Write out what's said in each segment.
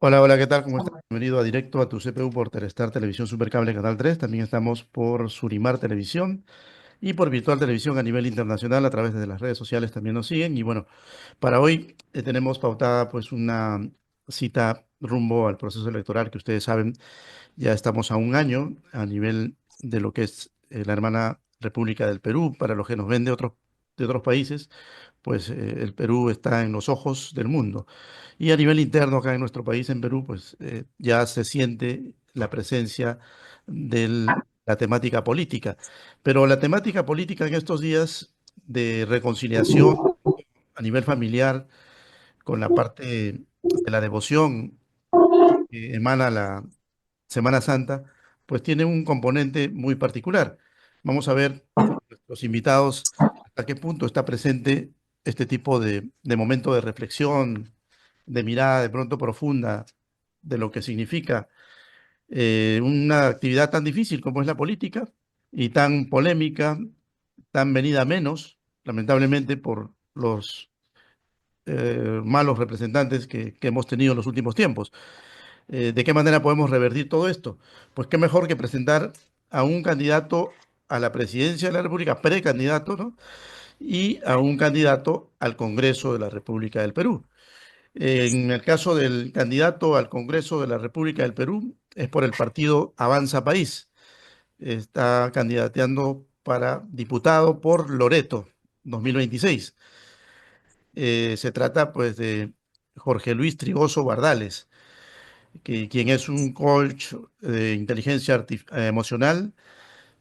Hola, hola, ¿qué tal? ¿Cómo estás? Bienvenido a directo a tu CPU por Telestar Televisión Supercable Canal 3. También estamos por Surimar Televisión y por Virtual Televisión a nivel internacional a través de las redes sociales también nos siguen. Y bueno, para hoy tenemos pautada pues una cita rumbo al proceso electoral que ustedes saben, ya estamos a un año a nivel de lo que es la hermana República del Perú. Para los que nos ven de otros países, pues el Perú está en los ojos del mundo. Y a nivel interno, acá en nuestro país, en Perú, pues ya se siente la presencia de la temática política. Pero la temática política en estos días de reconciliación a nivel familiar con la parte de la devoción que emana la Semana Santa, pues tiene un componente muy particular. Vamos a ver con nuestros invitados hasta qué punto está presente este tipo de momento de reflexión, de mirada de pronto profunda de lo que significa una actividad tan difícil como es la política y tan polémica, tan venida a menos, lamentablemente, por los malos representantes que hemos tenido en los últimos tiempos. ¿De qué manera podemos revertir todo esto? Pues qué mejor que presentar a un candidato a la presidencia de la República, precandidato, ¿no? Y a un candidato al Congreso de la República del Perú. En el caso del candidato al Congreso de la República del Perú, es por el partido Avanza País. Está candidateando para diputado por Loreto 2026. Se trata pues de Jorge Luis Trigoso Bardales, quien es un coach de inteligencia emocional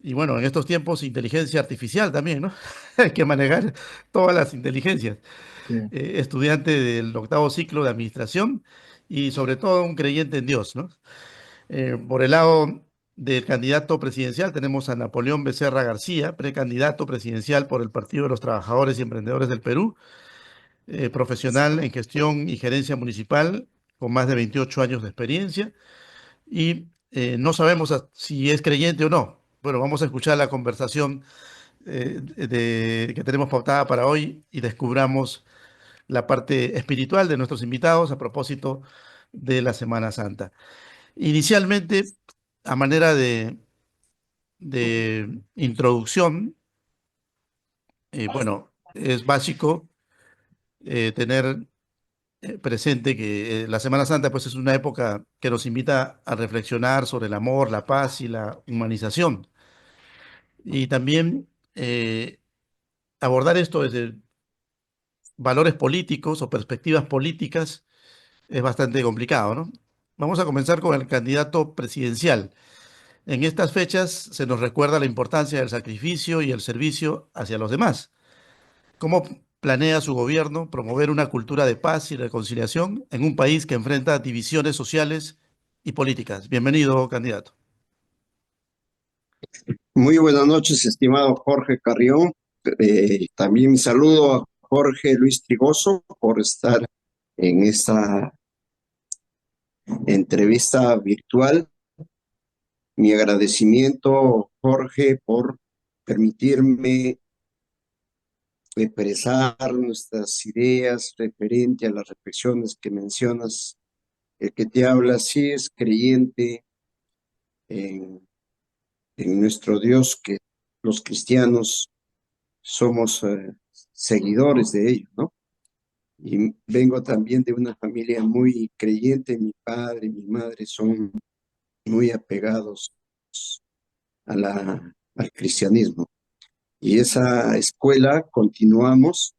y bueno, en estos tiempos inteligencia artificial también, ¿no? Hay que manejar todas las inteligencias. Sí. Estudiante del octavo ciclo de administración y sobre todo un creyente en Dios, ¿no? Por el lado del candidato presidencial tenemos a Napoleón Becerra García, precandidato presidencial por el Partido de los Trabajadores y Emprendedores del Perú, profesional en gestión y gerencia municipal con más de 28 años de experiencia y no sabemos si es creyente o no. Bueno, vamos a escuchar la conversación que tenemos pautada para hoy y descubramos la parte espiritual de nuestros invitados a propósito de la Semana Santa. Inicialmente, a manera de introducción, bueno, es básico tener presente que la Semana Santa pues es una época que nos invita a reflexionar sobre el amor, la paz y la humanización. Y también abordar esto desde valores políticos o perspectivas políticas es bastante complicado, ¿no? Vamos a comenzar con el candidato presidencial. En estas fechas se nos recuerda la importancia del sacrificio y el servicio hacia los demás. ¿Cómo planea su gobierno promover una cultura de paz y reconciliación en un país que enfrenta divisiones sociales y políticas? Bienvenido, candidato. Muy buenas noches, estimado Jorge Carrión. También mi saludo a Jorge Luis Trigoso por estar en esta entrevista virtual. Mi agradecimiento, Jorge, por permitirme expresar nuestras ideas referente a las reflexiones que mencionas. El que te habla sí es creyente en, en nuestro Dios, que los cristianos somos seguidores de ellos, ¿no? Y vengo también de una familia muy creyente. Mi padre y mi madre son muy apegados al cristianismo. Y esa escuela continuamos,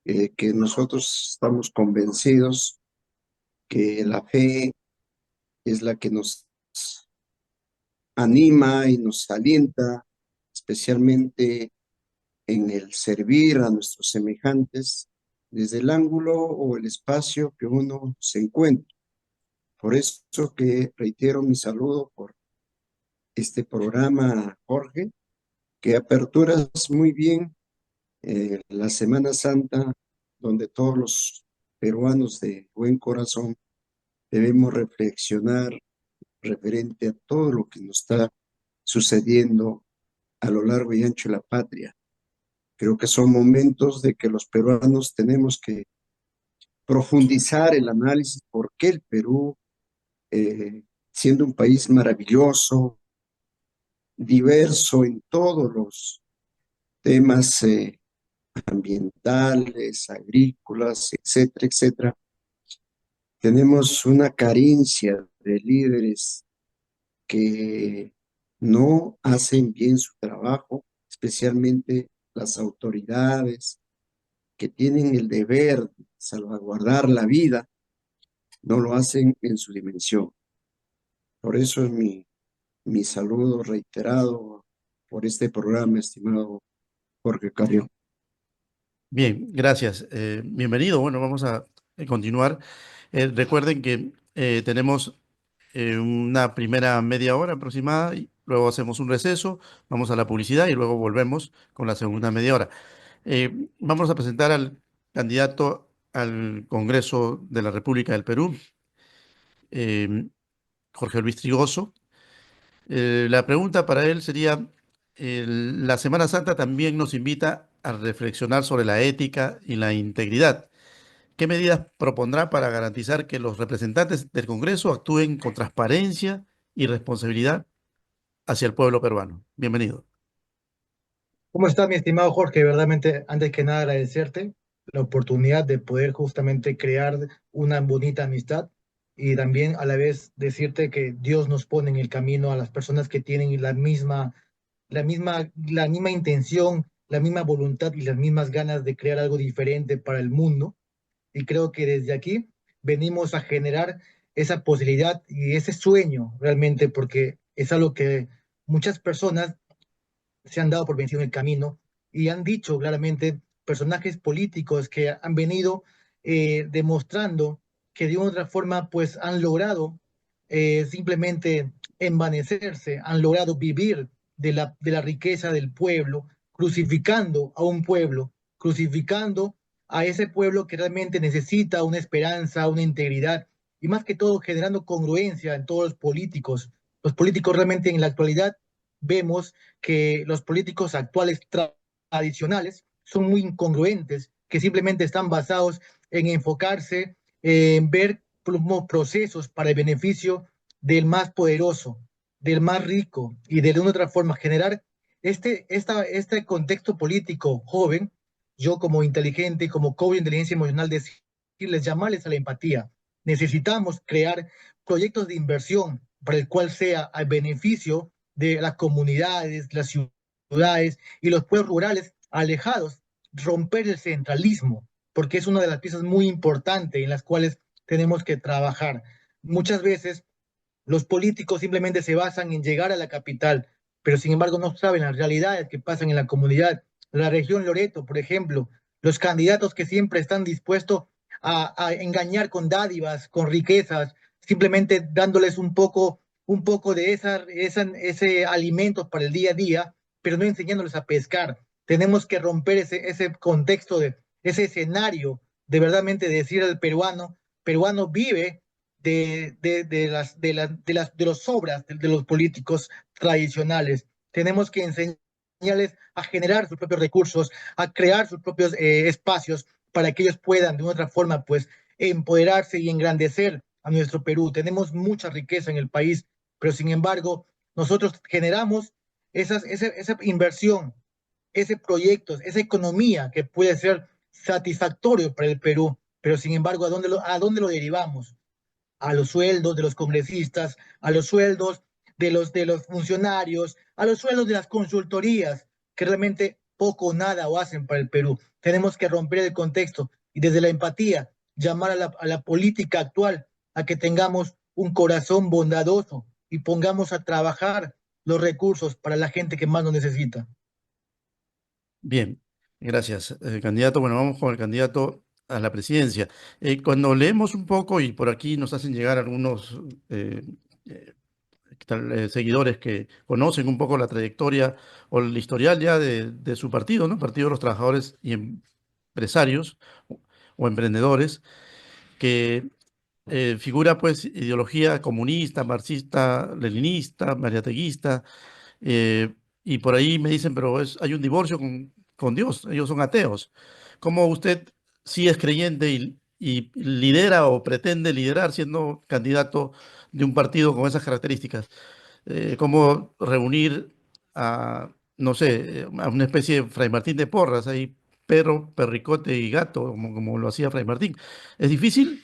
que nosotros estamos convencidos que la fe es la que nos anima y nos alienta, especialmente en el servir a nuestros semejantes desde el ángulo o el espacio que uno se encuentra. Por eso que reitero mi saludo por este programa, Jorge, que aperturas muy bien la Semana Santa, donde todos los peruanos de buen corazón debemos reflexionar referente a todo lo que nos está sucediendo a lo largo y ancho de la patria. Creo que son momentos de que los peruanos tenemos que profundizar el análisis por qué el Perú siendo un país maravilloso, diverso en todos los temas ambientales, agrícolas, etcétera, etcétera. Tenemos una carencia de líderes que no hacen bien su trabajo, especialmente las autoridades que tienen el deber de salvaguardar la vida, no lo hacen en su dimensión. Por eso es mi saludo reiterado por este programa, estimado Jorge Carrión. Bien, gracias. Bienvenido. Bueno, vamos a continuar. Recuerden que tenemos una primera media hora aproximada, y luego hacemos un receso, vamos a la publicidad y luego volvemos con la segunda media hora. Vamos a presentar al candidato al Congreso de la República del Perú, eh, Jorge Luis Trigoso. La pregunta para él sería, la Semana Santa también nos invita a reflexionar sobre la ética y la integridad. ¿Qué medidas propondrá para garantizar que los representantes del Congreso actúen con transparencia y responsabilidad hacia el pueblo peruano? Bienvenido. ¿Cómo estás, mi estimado Jorge? Verdaderamente, antes que nada, agradecerte la oportunidad de poder justamente crear una bonita amistad y también a la vez decirte que Dios nos pone en el camino a las personas que tienen la misma intención, la misma voluntad y las mismas ganas de crear algo diferente para el mundo. Y creo que desde aquí venimos a generar esa posibilidad y ese sueño realmente, porque es algo que muchas personas se han dado por vencido en el camino y han dicho claramente personajes políticos que han venido demostrando que de otra forma pues han logrado simplemente envanecerse, han logrado vivir de la riqueza del pueblo, crucificando a un pueblo, crucificando a ese pueblo que realmente necesita una esperanza, una integridad y más que todo generando congruencia en todos los políticos. Los políticos realmente en la actualidad vemos que los políticos actuales tradicionales son muy incongruentes, que simplemente están basados en enfocarse en ver procesos para el beneficio del más poderoso, del más rico y de una otra forma generar este contexto político joven, yo como inteligente, como coach de inteligencia emocional, decirles, llamarles a la empatía. Necesitamos crear proyectos de inversión para el cual sea al beneficio de las comunidades, las ciudades y los pueblos rurales alejados, romper el centralismo, porque es una de las piezas muy importantes en las cuales tenemos que trabajar. Muchas veces los políticos simplemente se basan en llegar a la capital, pero sin embargo no saben las realidades que pasan en la comunidad. La región Loreto, por ejemplo, los candidatos que siempre están dispuestos a engañar con dádivas, con riquezas, simplemente dándoles un poco de ese alimentos para el día a día, pero no enseñándoles a pescar. Tenemos que romper ese contexto, ese escenario de verdaderamente decir al peruano, peruano vive de las obras de los políticos tradicionales. Tenemos que enseñarles a generar sus propios recursos, a crear sus propios espacios para que ellos puedan de otra forma pues empoderarse y engrandecer a nuestro Perú. Tenemos mucha riqueza en el país, pero sin embargo nosotros generamos esa inversión, ese proyecto, esa economía que puede ser satisfactorio para el Perú, pero sin embargo, ¿a dónde lo derivamos? A los sueldos de los congresistas, a los sueldos de los funcionarios, a los sueldos de las consultorías, que realmente poco o nada o hacen para el Perú. Tenemos que romper el contexto y desde la empatía llamar a la política actual a que tengamos un corazón bondadoso y pongamos a trabajar los recursos para la gente que más lo necesita. Bien, gracias, candidato. Bueno, vamos con el candidato a la presidencia. Cuando leemos un poco, y por aquí nos hacen llegar algunos eh, eh, seguidores que conocen un poco la trayectoria o el historial ya de su partido, ¿no? Partido de los Trabajadores y Empresarios o Emprendedores, que figura pues ideología comunista, marxista, leninista, mariateguista, eh, y por ahí me dicen, pero hay un divorcio con Dios, ellos son ateos. ¿Cómo usted sí es creyente y lidera o pretende liderar siendo candidato de un partido con esas características. Cómo reunir a, no sé, a una especie de Fray Martín de Porras, ahí perro, perricote y gato, como lo hacía Fray Martín. Es difícil,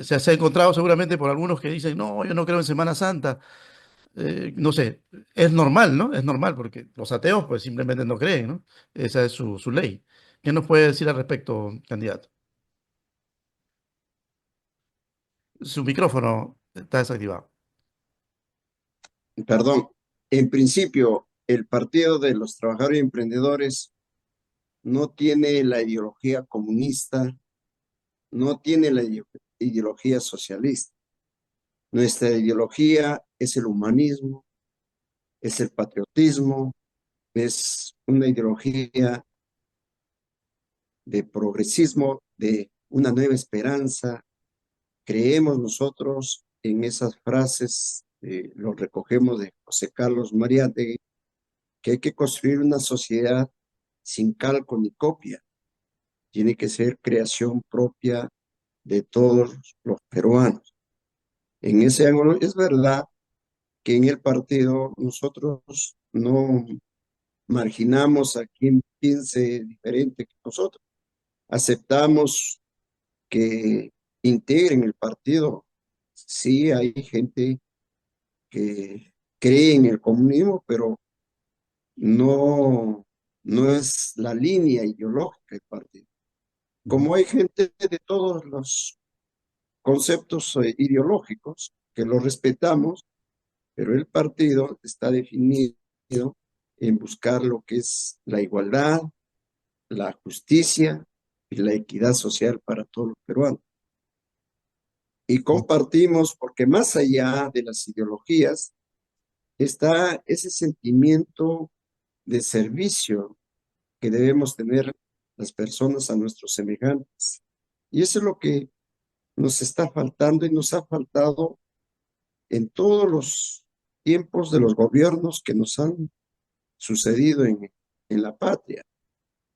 se ha encontrado seguramente por algunos que dicen, no, yo no creo en Semana Santa. No sé, es normal, ¿no? Es normal porque los ateos pues simplemente no creen, ¿no? Esa es su ley. ¿Qué nos puede decir al respecto, candidato? Su micrófono está desactivado. Perdón, en principio, el Partido de los Trabajadores y Emprendedores no tiene la ideología comunista, no tiene la ideología socialista. Nuestra ideología es el humanismo, es el patriotismo, es una ideología de progresismo, de una nueva esperanza. Creemos nosotros en esas frases, lo recogemos de José Carlos Mariátegui, que hay que construir una sociedad sin calco ni copia. Tiene que ser creación propia de todos los peruanos. En ese ángulo es verdad que en el partido nosotros no marginamos a quien piense diferente que nosotros. Aceptamos que integren el partido. Sí, hay gente que cree en el comunismo, pero no, no es la línea ideológica del partido. Como hay gente de todos los conceptos ideológicos que los respetamos, pero el partido está definido en buscar lo que es la igualdad, la justicia y la equidad social para todos los peruanos. Y compartimos, porque más allá de las ideologías, está ese sentimiento de servicio que debemos tener las personas a nuestros semejantes. Y eso es lo que nos está faltando y nos ha faltado en todos los tiempos de los gobiernos que nos han sucedido en la patria.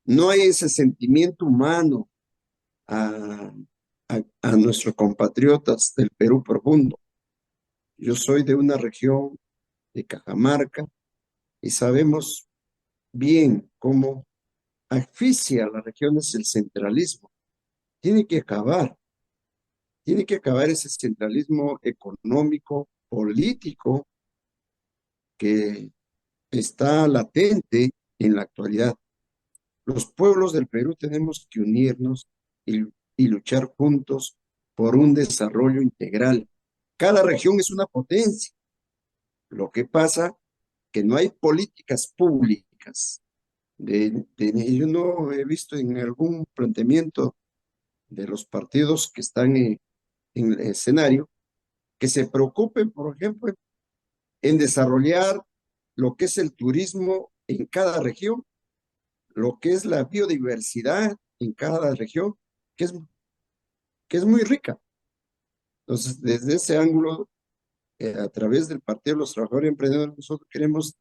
No hay ese sentimiento humano a, a nuestros compatriotas del Perú profundo. Yo soy de una región de Cajamarca y sabemos bien cómo asfixia a las regiones el centralismo. Tiene que acabar, tiene que acabar ese centralismo económico, político que está latente en la actualidad. Los pueblos del Perú tenemos que unirnos y luchar juntos por un desarrollo integral. Cada región es una potencia. Lo que pasa que no hay políticas públicas. Yo no he visto en algún planteamiento de los partidos que están en el escenario que se preocupen, por ejemplo, en desarrollar lo que es el turismo en cada región, lo que es la biodiversidad en cada región, que es, que es muy rica. Entonces, desde ese ángulo, a través del Partido de los Trabajadores y Emprendedores, nosotros queremos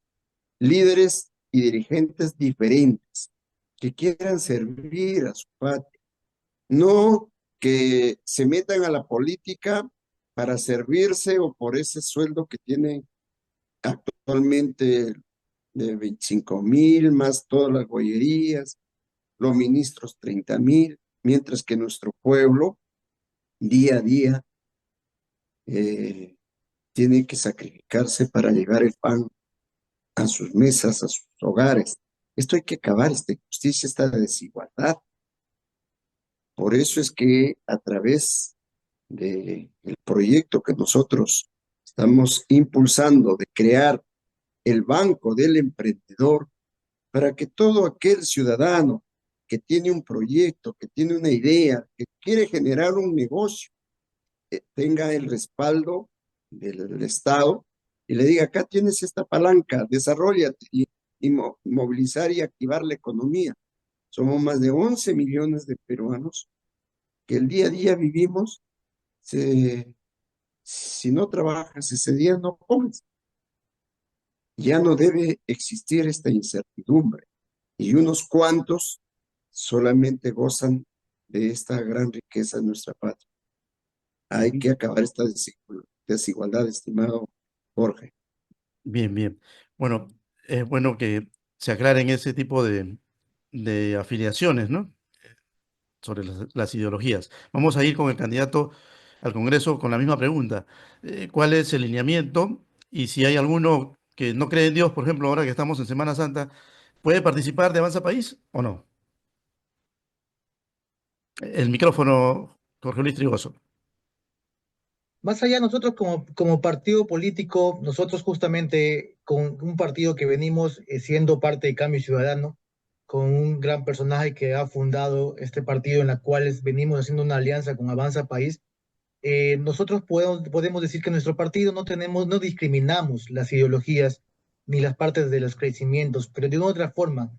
líderes y dirigentes diferentes que quieran servir a su patria, no que se metan a la política para servirse o por ese sueldo que tienen actualmente de 25,000, más todas las bollerías, los ministros 30,000, mientras que nuestro pueblo día a día eh, tiene que sacrificarse para llevar el pan a sus mesas, a sus hogares. Esto hay que acabar, esta injusticia, esta desigualdad. Por eso es que a través del proyecto que nosotros estamos impulsando de crear el Banco del Emprendedor, para que todo aquel ciudadano que tiene un proyecto, que tiene una idea, que quiere generar un negocio, tenga el respaldo del Estado y le diga, acá tienes esta palanca, desarrollate y movilizar y activar la economía. Somos más de 11 millones de peruanos que el día a día vivimos, si no trabajas ese día no comes. Ya no debe existir esta incertidumbre y unos cuantos solamente gozan de esta gran riqueza de nuestra patria. Hay Ujú. que acabar esta desigualdad, estimado Jorge. Bien, bien. Bueno, es bueno que se aclaren ese tipo de afiliaciones, ¿no? Sobre las ideologías. Vamos a ir con el candidato al Congreso con la misma pregunta. ¿Cuál es el lineamiento? Y si hay alguno que no cree en Dios, por ejemplo, ahora que estamos en Semana Santa, ¿puede participar de Avanza País o no? El micrófono, Jorge Luis Trigoso. Más allá, nosotros como partido político, nosotros justamente con un partido que venimos siendo parte de Cambio Ciudadano, con un gran personaje que ha fundado este partido en la cual venimos haciendo una alianza con Avanza País, nosotros podemos decir que nuestro partido no discriminamos las ideologías ni las partes de los crecimientos, pero de una otra forma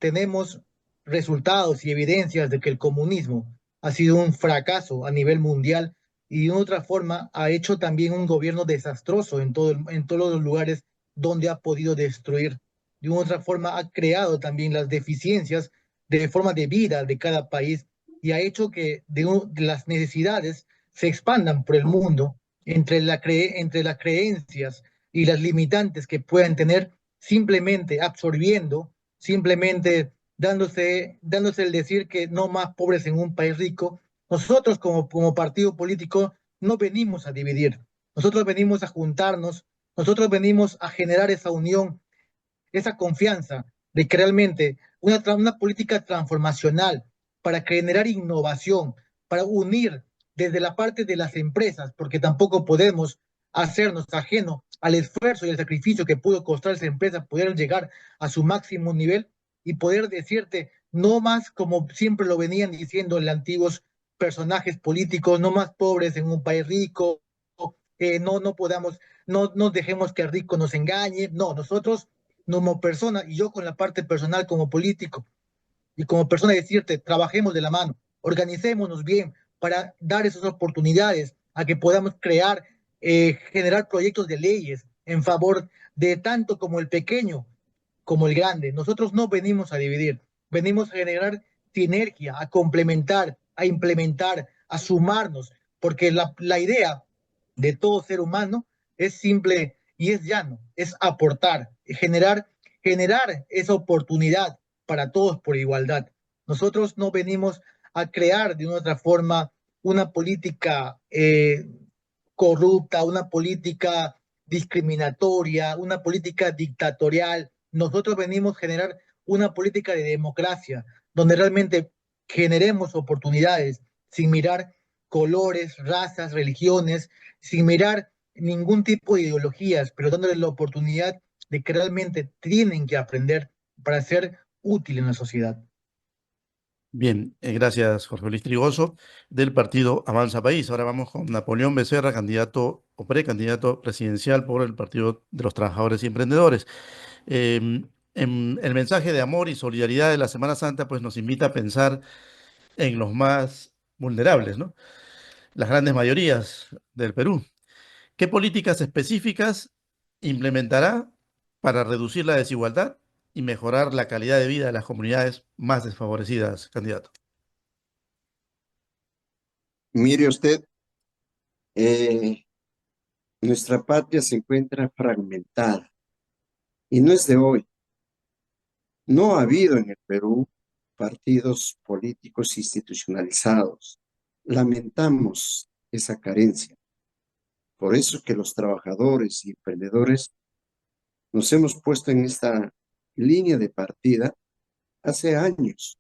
tenemos resultados y evidencias de que el comunismo ha sido un fracaso a nivel mundial y de una otra forma ha hecho también un gobierno desastroso en todos los lugares donde ha podido destruir. De una otra forma ha creado también las deficiencias de forma de vida de cada país y ha hecho que de las necesidades se expandan por el mundo entre las creencias y las limitantes que puedan tener, simplemente absorbiendo, simplemente dándose el decir que no más pobres en un país rico. Nosotros como partido político no venimos a dividir, nosotros venimos a juntarnos, nosotros venimos a generar esa unión, esa confianza de que realmente una política transformacional para generar innovación, para unir desde la parte de las empresas, porque tampoco podemos hacernos ajeno al esfuerzo y al sacrificio que pudo costar esa empresa poder llegar a su máximo nivel y poder decirte no más como siempre lo venían diciendo los antiguos personajes políticos, no más pobres en un país rico, no podamos, no nos dejemos que el rico nos engañe, no, nosotros como persona y yo con la parte personal como político y como persona decirte, trabajemos de la mano, organicémonos bien para dar esas oportunidades a que podamos crear, generar proyectos de leyes en favor de tanto como el pequeño como el grande. Nosotros no venimos a dividir, venimos a generar sinergia, a complementar, a implementar, a sumarnos, porque la idea de todo ser humano es simple y es llano, es aportar, generar esa oportunidad para todos por igualdad. Nosotros no venimos a crear de una otra forma una política corrupta, una política discriminatoria, una política dictatorial. Nosotros venimos a generar una política de democracia, donde realmente generemos oportunidades sin mirar colores, razas, religiones, sin mirar ningún tipo de ideologías, pero dándoles la oportunidad de que realmente tienen que aprender para ser útil en la sociedad. Bien, gracias Jorge Luis Trigoso del partido Avanza País. Ahora vamos con Napoleón Becerra, candidato o precandidato presidencial por el Partido de los Trabajadores y Emprendedores. El mensaje de amor y solidaridad de la Semana Santa pues nos invita a pensar en los más vulnerables, ¿no? Las grandes mayorías del Perú. ¿Qué políticas específicas implementará para reducir la desigualdad y mejorar la calidad de vida de las comunidades más desfavorecidas, candidato? Mire usted, eh, nuestra patria se encuentra fragmentada y no es de hoy. No ha habido en el Perú partidos políticos institucionalizados. Lamentamos esa carencia. Por eso es que los trabajadores y emprendedores nos hemos puesto en esta línea de partida hace años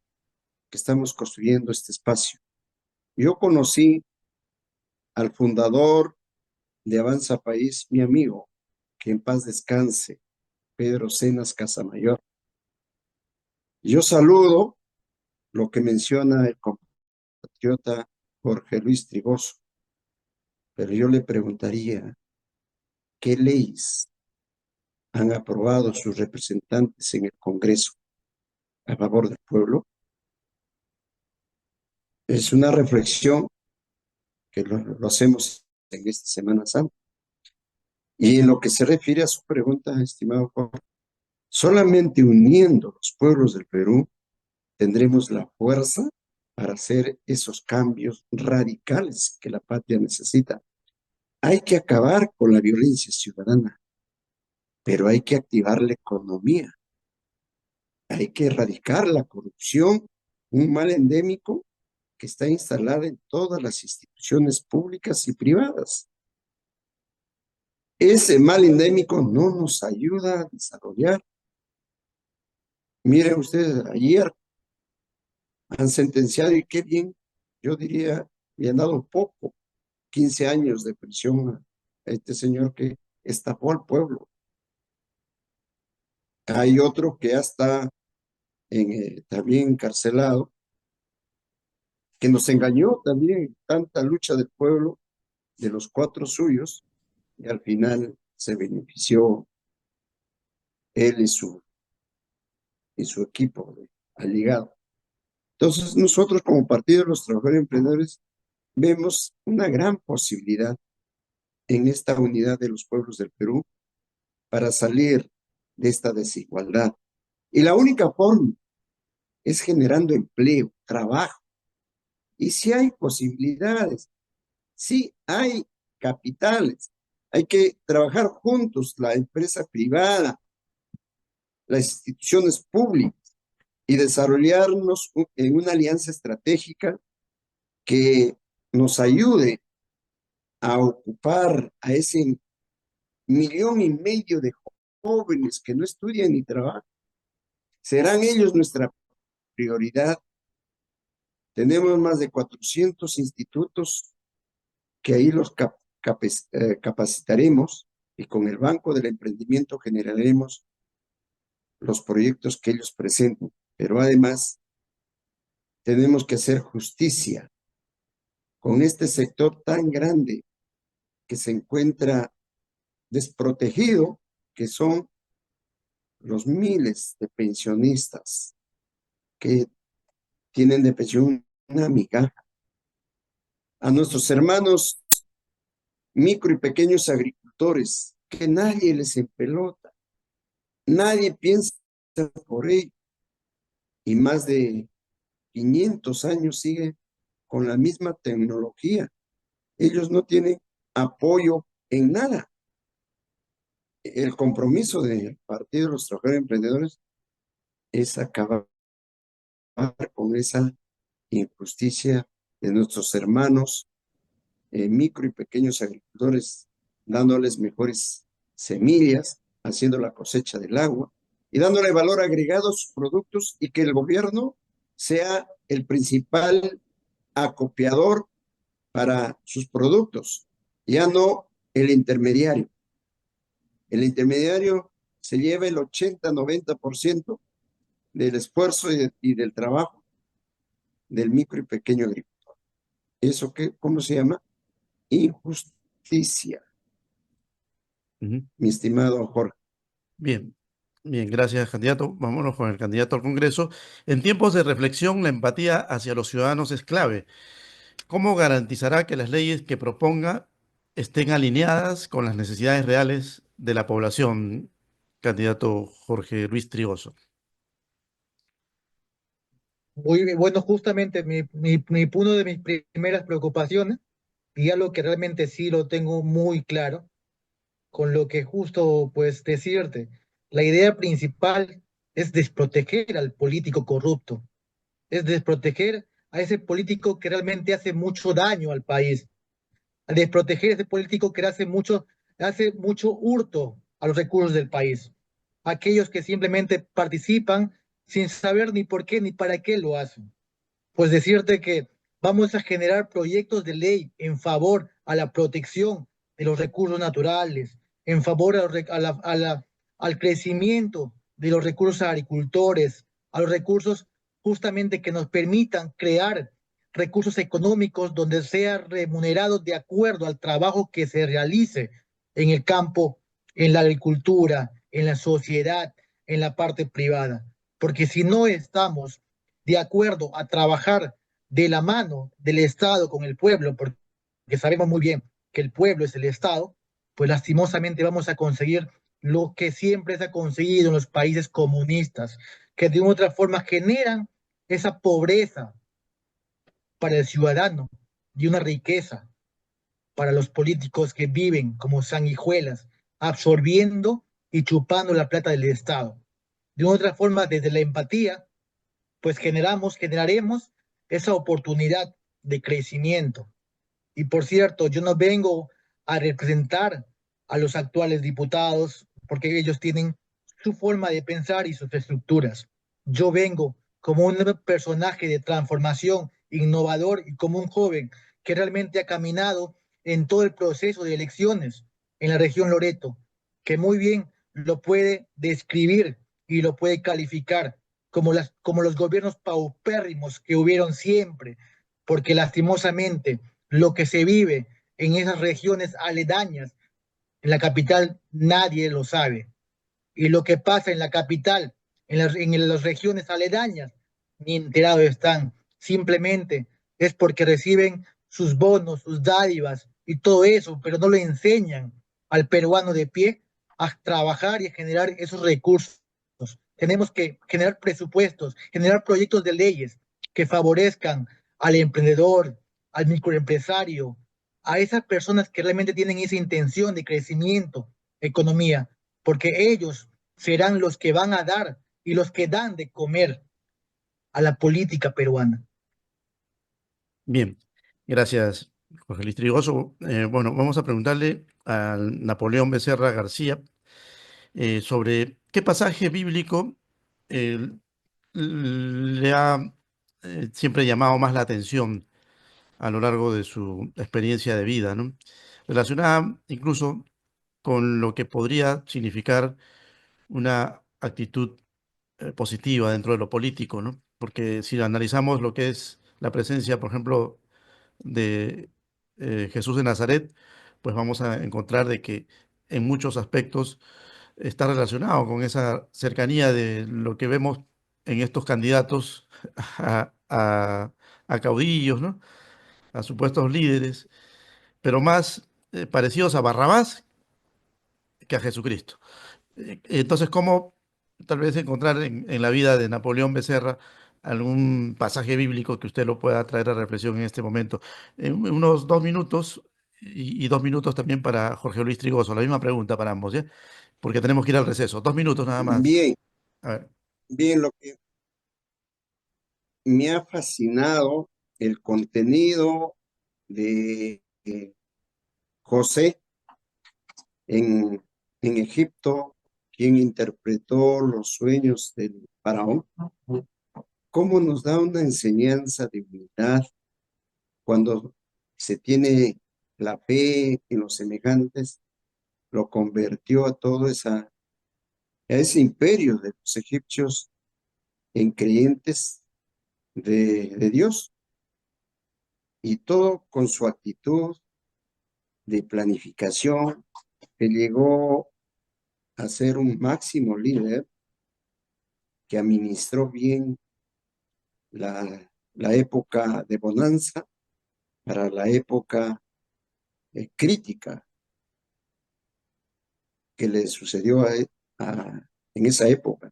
que estamos construyendo este espacio. Yo conocí al fundador de Avanza País, mi amigo, que en paz descanse, Pedro Cenas Casamayor. Yo saludo lo que menciona el compatriota Jorge Luis Trigoso, pero yo le preguntaría, ¿qué leyes han aprobado sus representantes en el Congreso a favor del pueblo? Es una reflexión que lo hacemos en esta Semana Santa. Y en lo que se refiere a su pregunta, estimado Jorge, solamente uniendo los pueblos del Perú tendremos la fuerza para hacer esos cambios radicales que la patria necesita. Hay que acabar con la violencia ciudadana, pero hay que activar la economía. Hay que erradicar la corrupción, un mal endémico que está instalada en todas las instituciones públicas y privadas. Ese mal endémico no nos ayuda a desarrollar. Miren ustedes, ayer han sentenciado, y qué bien, yo diría, le han dado poco, 15 años de prisión a este señor que estafó al pueblo. Hay otro que ya está también encarcelado, que nos engañó también, tanta lucha del pueblo, de los 4 suyos, y al final se benefició él y su equipo allegado. Entonces, nosotros como Partido de los Trabajadores y Emprendedores vemos una gran posibilidad en esta unidad de los pueblos del Perú para salir de esta desigualdad. Y la única forma es generando empleo, trabajo. Y si hay posibilidades, si hay capitales, hay que trabajar juntos, la empresa privada, las instituciones públicas, y desarrollarnos en una alianza estratégica que nos ayude a ocupar a ese 1,5 millones de jóvenes que no estudian ni trabajan. ¿Serán ellos nuestra prioridad? Tenemos más de 400 institutos que ahí los capacitaremos, y con el Banco del Emprendimiento generaremos los proyectos que ellos presenten. Pero además tenemos que hacer justicia con este sector tan grande que se encuentra desprotegido, que son los miles de pensionistas que tienen de pensión una migaja. A nuestros hermanos micro y pequeños agricultores, que nadie les empelota, nadie piensa por ello, y más de 500 años siguen con la misma tecnología. Ellos no tienen apoyo en nada. El compromiso del Partido de los Trabajadores y Emprendedores es acabar con esa injusticia de nuestros hermanos micro y pequeños agricultores, dándoles mejores semillas, haciendo la cosecha del agua y dándole valor agregado a sus productos, y que el gobierno sea el principal acopiador para sus productos, ya no el intermediario. El intermediario se lleva el 80-90% del esfuerzo y del trabajo del micro y pequeño agricultor. ¿Eso qué? ¿Cómo se llama? Injusticia, mi estimado Jorge. Bien, bien, gracias, candidato. Vámonos con el candidato al Congreso. En tiempos de reflexión, la empatía hacia los ciudadanos es clave. ¿Cómo garantizará que las leyes que proponga estén alineadas con las necesidades reales de la población, candidato Jorge Luis Trigoso? Muy bien, bueno, justamente una de mis primeras preocupaciones, y algo que realmente sí lo tengo muy claro, con lo que justo pues decirte, la idea principal es desproteger al político corrupto, es desproteger a ese político que realmente hace mucho daño al país, a desproteger a ese político que hace mucho hurto a los recursos del país, aquellos que simplemente participan sin saber ni por qué ni para qué lo hacen. Pues decirte que vamos a generar proyectos de ley en favor a la protección de los recursos naturales, en favor al crecimiento de los recursos agricultores, a los recursos justamente que nos permitan crear recursos económicos donde sea remunerado de acuerdo al trabajo que se realice en el campo, en la agricultura, en la sociedad, en la parte privada. Porque si no estamos de acuerdo a trabajar de la mano del Estado con el pueblo, porque sabemos muy bien que el pueblo es el Estado, pues lastimosamente vamos a conseguir lo que siempre se ha conseguido en los países comunistas, que de una u otra forma generan esa pobreza para el ciudadano y una riqueza para los políticos que viven como sanguijuelas, absorbiendo y chupando la plata del Estado. De una otra forma, desde la empatía, pues generaremos esa oportunidad de crecimiento. Y por cierto, yo no vengo a representar a los actuales diputados porque ellos tienen su forma de pensar y sus estructuras. Yo vengo como un personaje de transformación innovador y como un joven que realmente ha caminado en todo el proceso de elecciones en la región Loreto, que muy bien lo puede describir y lo puede calificar como los gobiernos paupérrimos que hubieron siempre, porque lastimosamente lo que se vive en esas regiones aledañas, en la capital, nadie lo sabe. Y lo que pasa en la capital, en las regiones aledañas, ni enterados están. Simplemente es porque reciben sus bonos, sus dádivas y todo eso, pero no le enseñan al peruano de pie a trabajar y a generar esos recursos. Tenemos que generar presupuestos, generar proyectos de leyes que favorezcan al emprendedor, al microempresario, a esas personas que realmente tienen esa intención de crecimiento, economía, porque ellos serán los que van a dar y los que dan de comer a la política peruana. Bien, gracias, Jorge Luis Trigoso. Bueno, vamos a preguntarle a Napoleón Becerra García sobre qué pasaje bíblico eh, le ha siempre llamado más la atención a lo largo de su experiencia de vida, ¿no? Relacionada incluso con lo que podría significar una actitud positiva dentro de lo político, ¿no? Porque si analizamos lo que es la presencia, por ejemplo, de Jesús de Nazaret, pues vamos a encontrar de que en muchos aspectos está relacionado con esa cercanía de lo que vemos en estos candidatos a caudillos, ¿no? A supuestos líderes, pero más parecidos a Barrabás que a Jesucristo. Entonces, ¿cómo tal vez encontrar en la vida de Napoleón Becerra algún pasaje bíblico que usted lo pueda traer a reflexión en este momento? En unos 2 minutos y 2 minutos también para Jorge Luis Trigoso. La misma pregunta para ambos, ¿ya? Porque tenemos que ir al receso. 2 minutos nada más. Bien, A ver. bien, lo que me ha fascinado el contenido de José en, en Egipto, quien interpretó los sueños del faraón, cómo nos da una enseñanza de humildad cuando se tiene la fe en los semejantes, lo convirtió a a ese imperio de los egipcios en creyentes de Dios, y todo con su actitud de planificación, que llegó a ser un máximo líder que administró bien la época de bonanza para la época crítica que le sucedió en esa época.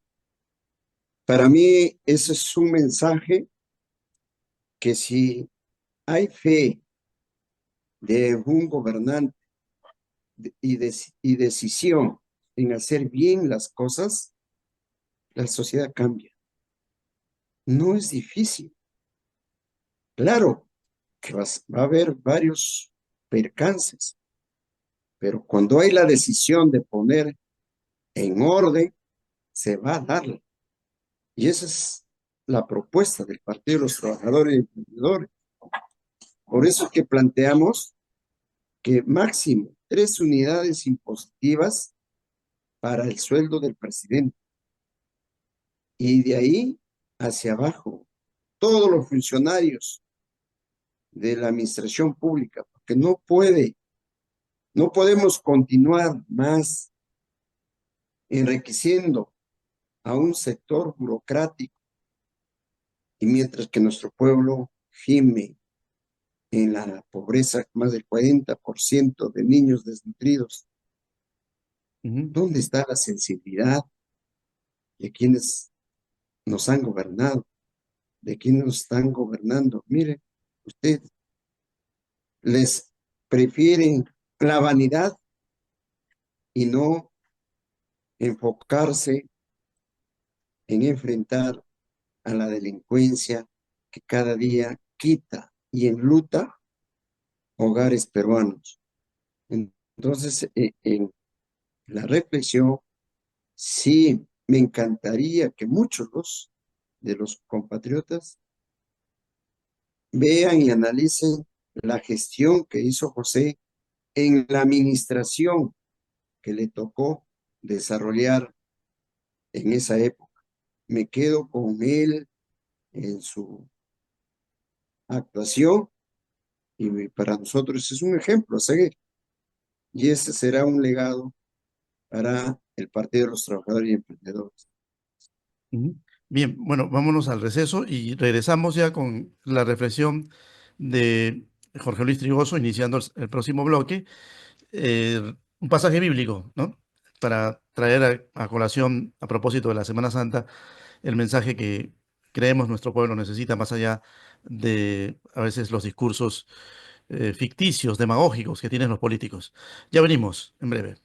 Para mí, ese es un mensaje que si hay fe de un gobernante y decisión en hacer bien las cosas, la sociedad cambia. No es difícil. Claro que va a haber varios percances, pero cuando hay la decisión de poner en orden, se va a dar. Y esa es la propuesta del Partido de los Trabajadores y Emprendedores. Por eso es que planteamos que máximo 3 unidades impositivas para el sueldo del presidente. Y de ahí hacia abajo, todos los funcionarios de la administración pública, porque no podemos continuar más enriqueciendo a un sector burocrático y mientras que nuestro pueblo gime en la pobreza, más del 40% de niños desnutridos. Ujú. ¿Dónde está la sensibilidad de quienes nos han gobernado, de quienes nos están gobernando? Mire, Ustedes les prefieren la vanidad y no enfocarse en enfrentar a la delincuencia que cada día quita y enluta hogares peruanos. Entonces, en la reflexión, sí me encantaría que muchos de los compatriotas vean y analicen la gestión que hizo José en la administración que le tocó desarrollar en esa época. Me quedo con él en su actuación y para nosotros es un ejemplo a seguir. Y ese será un legado para el Partido de los Trabajadores y Emprendedores. Ujú. Bien, bueno, vámonos al receso y regresamos ya con la reflexión de Jorge Luis Trigoso, iniciando el próximo bloque. Un pasaje bíblico, ¿no? Para traer a colación, a propósito de la Semana Santa, el mensaje que creemos nuestro pueblo necesita, más allá de a veces los discursos ficticios, demagógicos que tienen los políticos. Ya venimos, en breve.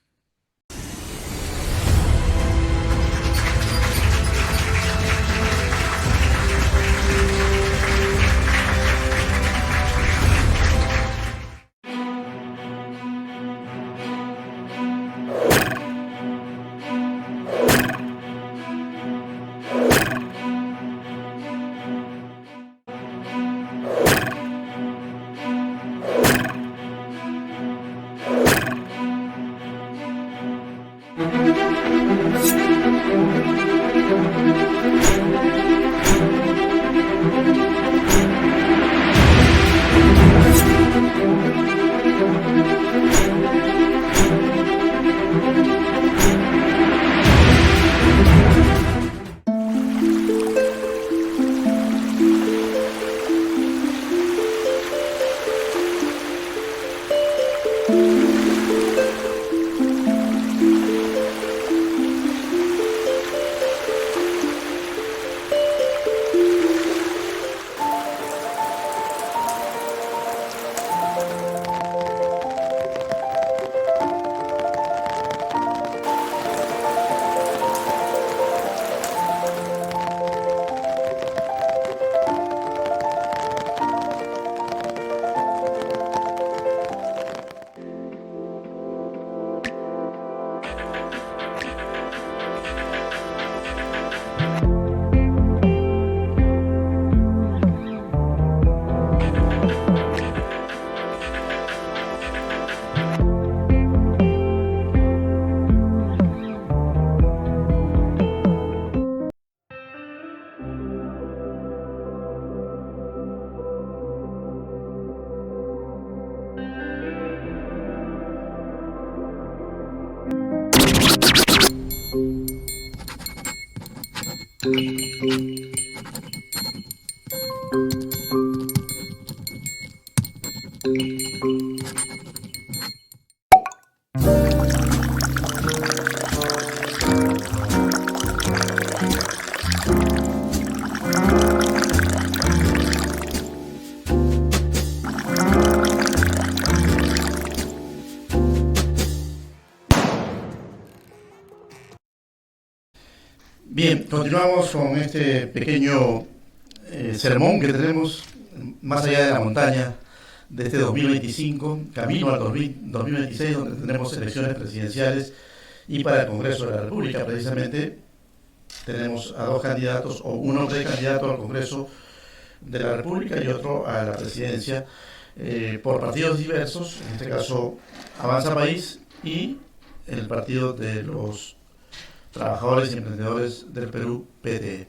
Bien, continuamos con este pequeño sermón que tenemos más allá de la montaña de este 2025, camino al 2026, donde tendremos elecciones presidenciales y para el Congreso de la República, precisamente, tenemos a dos candidatos, o uno precandidato al Congreso de la República y otro a la presidencia, por partidos diversos, en este caso Avanza País y el Partido de los Trabajadores y Emprendedores del Perú, PTE.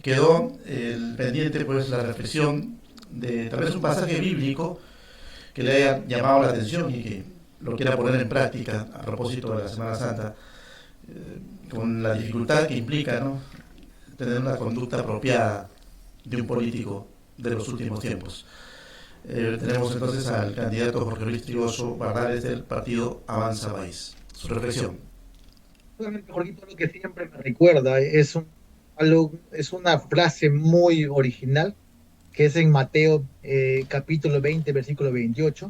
Quedó el pendiente, pues, la reflexión de tal vez un pasaje bíblico que le haya llamado la atención y que lo quiera poner en práctica a propósito de la Semana Santa, con la dificultad que implica, ¿no?, tener una conducta apropiada de un político de los últimos tiempos. Tenemos entonces al candidato Jorge Luis Trigoso Bardales del partido Avanza País. Su reflexión. Jorgito, lo que siempre me recuerda es una frase muy original que es en Mateo capítulo 20, versículo 28.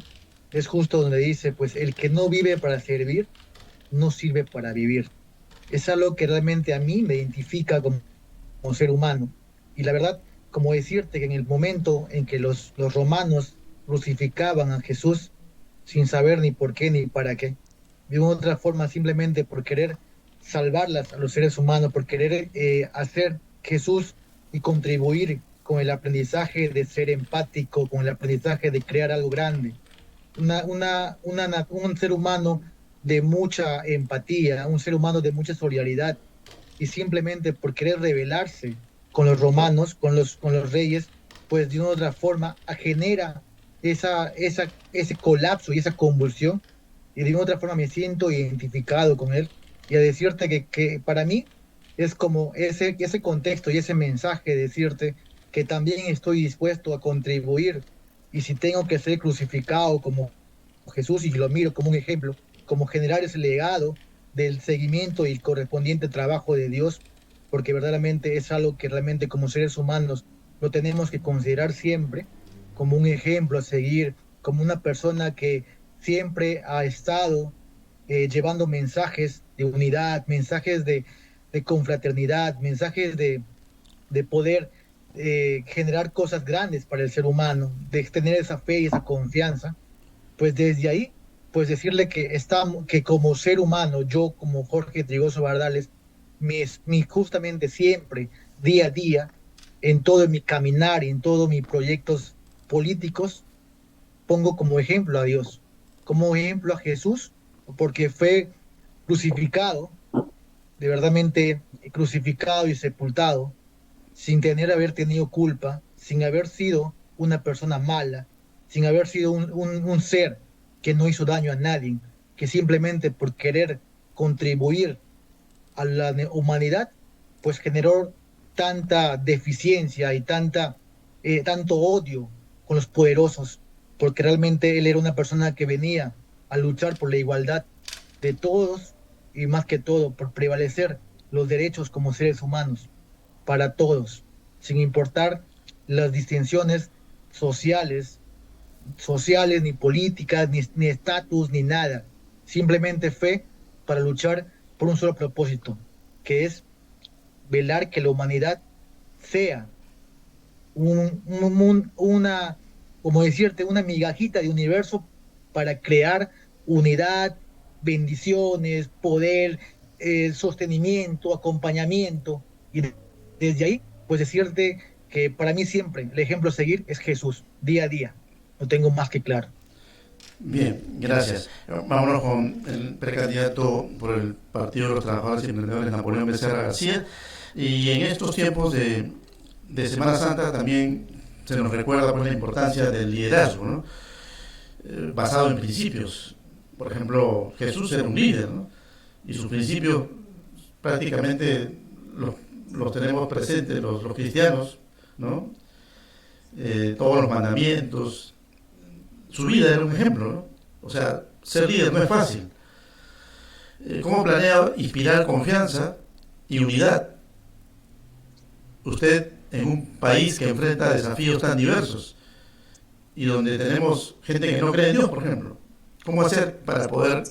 Es justo donde dice, pues el que no vive para servir, no sirve para vivir. Es algo que realmente a mí me identifica como ser humano. Y la verdad, como decirte que en el momento en que los romanos crucificaban a Jesús sin saber ni por qué ni para qué, de una otra forma simplemente por querer salvarlas a los seres humanos, por querer hacer Jesús y contribuir con el aprendizaje de ser empático, con el aprendizaje de crear algo grande. Un ser humano de mucha empatía, un ser humano de mucha solidaridad, y simplemente por querer rebelarse con los romanos, con los reyes, pues de una u otra forma genera ese colapso y esa convulsión, y de una u otra forma me siento identificado con él, y a decirte que para mí es como ese contexto y ese mensaje, decirte que también estoy dispuesto a contribuir, y si tengo que ser crucificado como Jesús, y lo miro como un ejemplo, como generar ese legado del seguimiento y correspondiente trabajo de Dios, porque verdaderamente es algo que realmente como seres humanos lo tenemos que considerar siempre como un ejemplo a seguir, como una persona que siempre ha estado llevando mensajes de unidad, mensajes de confraternidad, mensajes de poder generar cosas grandes para el ser humano, de tener esa fe y esa confianza. Pues desde ahí, pues decirle que estamos, que como ser humano, yo como Jorge Trigoso Bardales, justamente siempre, día a día, en todo mi caminar y en todos mis proyectos políticos, pongo como ejemplo a Dios, como ejemplo a Jesús, porque fue crucificado, de verdaderamente crucificado y sepultado, sin haber tenido culpa, sin haber sido una persona mala, sin haber sido un ser que no hizo daño a nadie, que simplemente por querer contribuir a la humanidad, pues generó tanta deficiencia y tanto odio con los poderosos, porque realmente él era una persona que venía a luchar por la igualdad de todos, y más que todo por prevalecer los derechos como seres humanos para todos, sin importar las distinciones sociales, ni políticas, ni estatus, ni nada. Simplemente fe para luchar por un solo propósito, que es velar que la humanidad sea una, como decirte, una migajita de universo para crear unidad, bendiciones, poder, sostenimiento, acompañamiento. Y desde ahí, pues decirte que para mí siempre el ejemplo a seguir es Jesús, día a día. Lo tengo más que claro. Bien, gracias. Vámonos con el precandidato por el Partido de los Trabajadores y Emprendedores, Napoleón Becerra García. Y en estos tiempos de Semana Santa también se nos recuerda pues, la importancia del liderazgo, ¿no? Basado en principios. Por ejemplo, Jesús era un líder, ¿no? Y sus principios prácticamente los, los tenemos presentes los cristianos, ¿no? Todos los mandamientos. Su vida era un ejemplo, ¿no? O sea, ser líder no es fácil. ¿Cómo planea inspirar confianza y unidad usted en un país que enfrenta desafíos tan diversos y donde tenemos gente que no cree en Dios, por ejemplo? ¿Cómo hacer para poder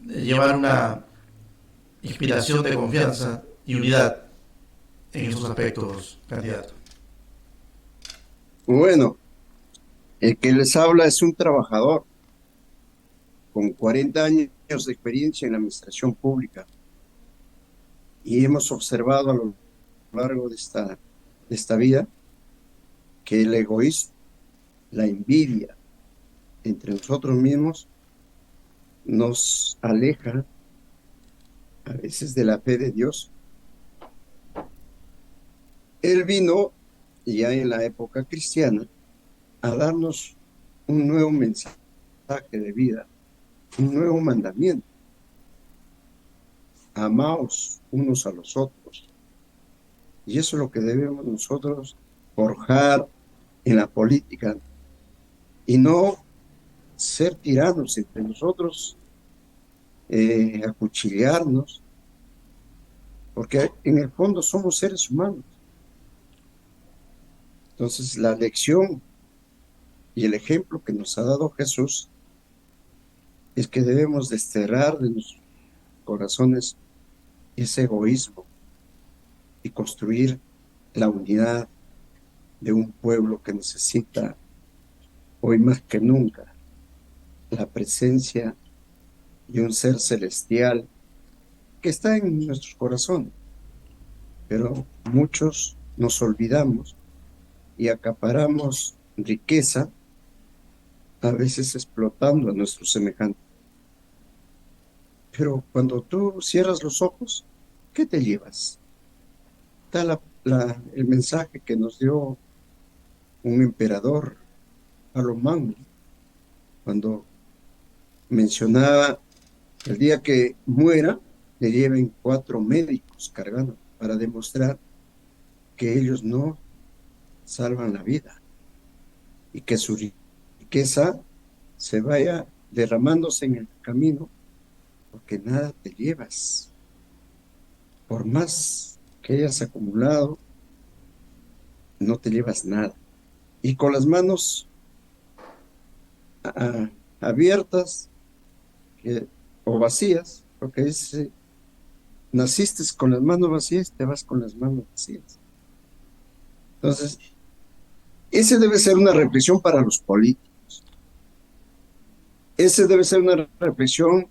llevar una inspiración de confianza y unidad en esos aspectos, candidato? Bueno, el que les habla es un trabajador con 40 años de experiencia en la administración pública y hemos observado a lo largo de esta vida que el egoísmo, la envidia entre nosotros mismos nos aleja a veces de la fe de Dios. Él vino ya en la época cristiana a darnos un nuevo mensaje de vida, un nuevo mandamiento. Amaos unos a los otros. Y eso es lo que debemos nosotros forjar en la política y no ser tiranos entre nosotros, acuchillarnos, porque en el fondo somos seres humanos. Entonces, la lección y el ejemplo que nos ha dado Jesús es que debemos desterrar de nuestros corazones ese egoísmo y construir la unidad de un pueblo que necesita hoy más que nunca la presencia de un ser celestial que está en nuestros corazones. Pero muchos nos olvidamos y acaparamos riqueza, a veces explotando a nuestros semejantes. Pero cuando tú cierras los ojos, ¿qué te llevas? Está el mensaje que nos dio un emperador, Salomón, cuando mencionaba el día que muera, le lleven 4 médicos cargando para demostrar que ellos no salvan la vida y que su riqueza se vaya derramándose en el camino, porque nada te llevas. Por más que hayas acumulado, no te llevas nada. Y con las manos abiertas o vacías, porque dice, naciste con las manos vacías, te vas con las manos vacías. Entonces, ese debe ser una reflexión para los políticos. Ese debe ser una reflexión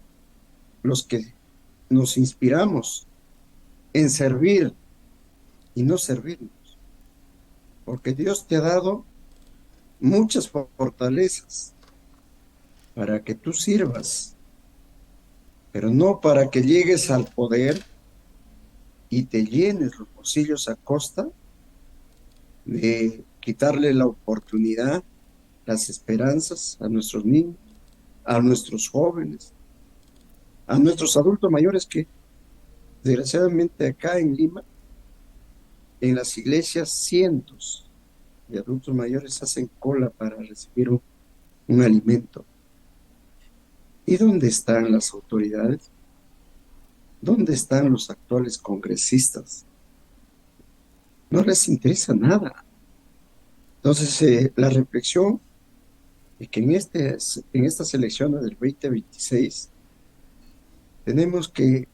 los que nos inspiramos en servir y no servirnos. Porque Dios te ha dado muchas fortalezas para que tú sirvas, pero no para que llegues al poder y te llenes los bolsillos a costa de quitarle la oportunidad, las esperanzas a nuestros niños, a nuestros jóvenes, a nuestros adultos mayores que desgraciadamente acá en Lima, en las iglesias, cientos de adultos mayores hacen cola para recibir un alimento. ¿Y dónde están las autoridades? ¿Dónde están los actuales congresistas? No les interesa nada. Entonces, la reflexión es que en estas elecciones del 2026 tenemos que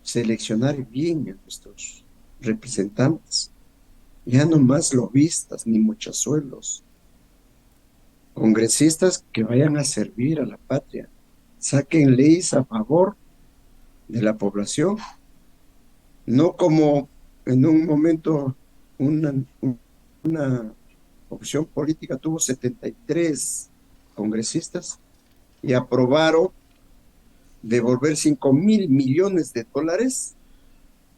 seleccionar bien a nuestros representantes, ya no más lobistas ni mochazuelos, congresistas que vayan a servir a la patria, saquen leyes a favor de la población, no como en un momento una opción política tuvo 73 congresistas y aprobaron devolver 5.000 millones de dólares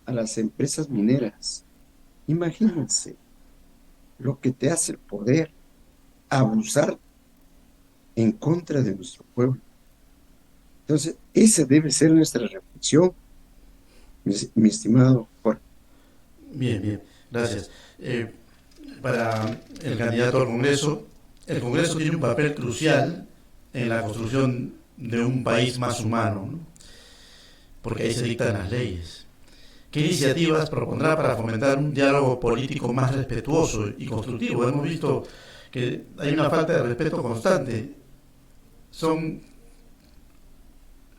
a las empresas mineras. Imagínense lo que te hace el poder, abusar en contra de nuestro pueblo. Entonces, esa debe ser nuestra reflexión, mi estimado Jorge. Bien, bien, gracias. Para el candidato al Congreso, el Congreso tiene un papel crucial en la construcción de un país más humano, ¿no? Porque ahí se dictan las leyes. ¿Qué iniciativas propondrá para fomentar un diálogo político más respetuoso y constructivo? Hemos visto que hay una falta de respeto constante. Son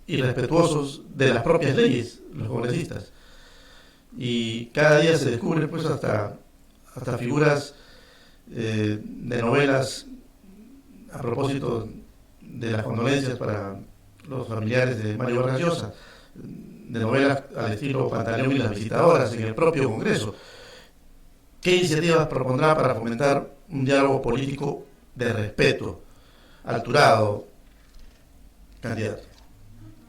irrespetuosos de las propias leyes los congresistas. Y cada día se descubren pues hasta figuras de novelas a propósito de las condolencias para los familiares de Mario Vargas Llosa, de novelas al estilo Pantaleón y las visitadoras en el propio Congreso. ¿Qué iniciativas propondrá para fomentar un diálogo político de respeto, alturado, candidato?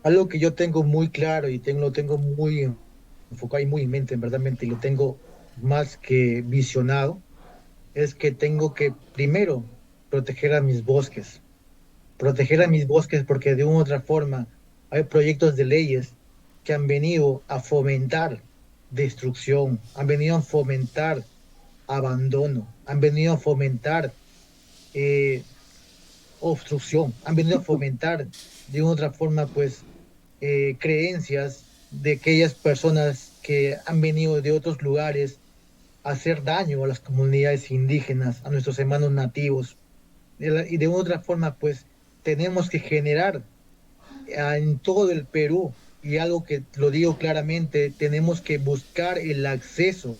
Algo que yo tengo muy claro y lo tengo muy enfocado y muy en mente, en verdad, y lo tengo más que visionado, es que tengo que primero proteger a mis bosques porque de una u otra forma hay proyectos de leyes que han venido a fomentar destrucción, han venido a fomentar abandono, han venido a fomentar eh, obstrucción, han venido a fomentar de una u otra forma pues creencias de aquellas personas que han venido de otros lugares hacer daño a las comunidades indígenas, a nuestros hermanos nativos. Y de otra forma, pues tenemos que generar en todo el Perú, y algo que lo digo claramente, tenemos que buscar el acceso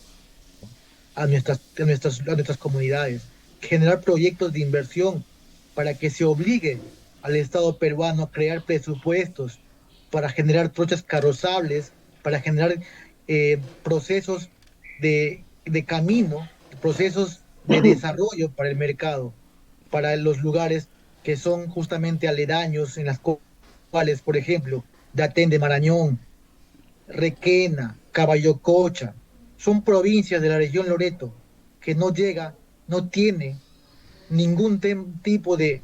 a nuestras comunidades, generar proyectos de inversión para que se obligue al Estado peruano a crear presupuestos para generar trochas carrozables, para generar procesos de camino, procesos de desarrollo para el mercado, para los lugares que son justamente aledaños, en las cuales, por ejemplo, Datén de Marañón, Requena, Caballococha, son provincias de la región Loreto que no llega, no tiene ningún tipo de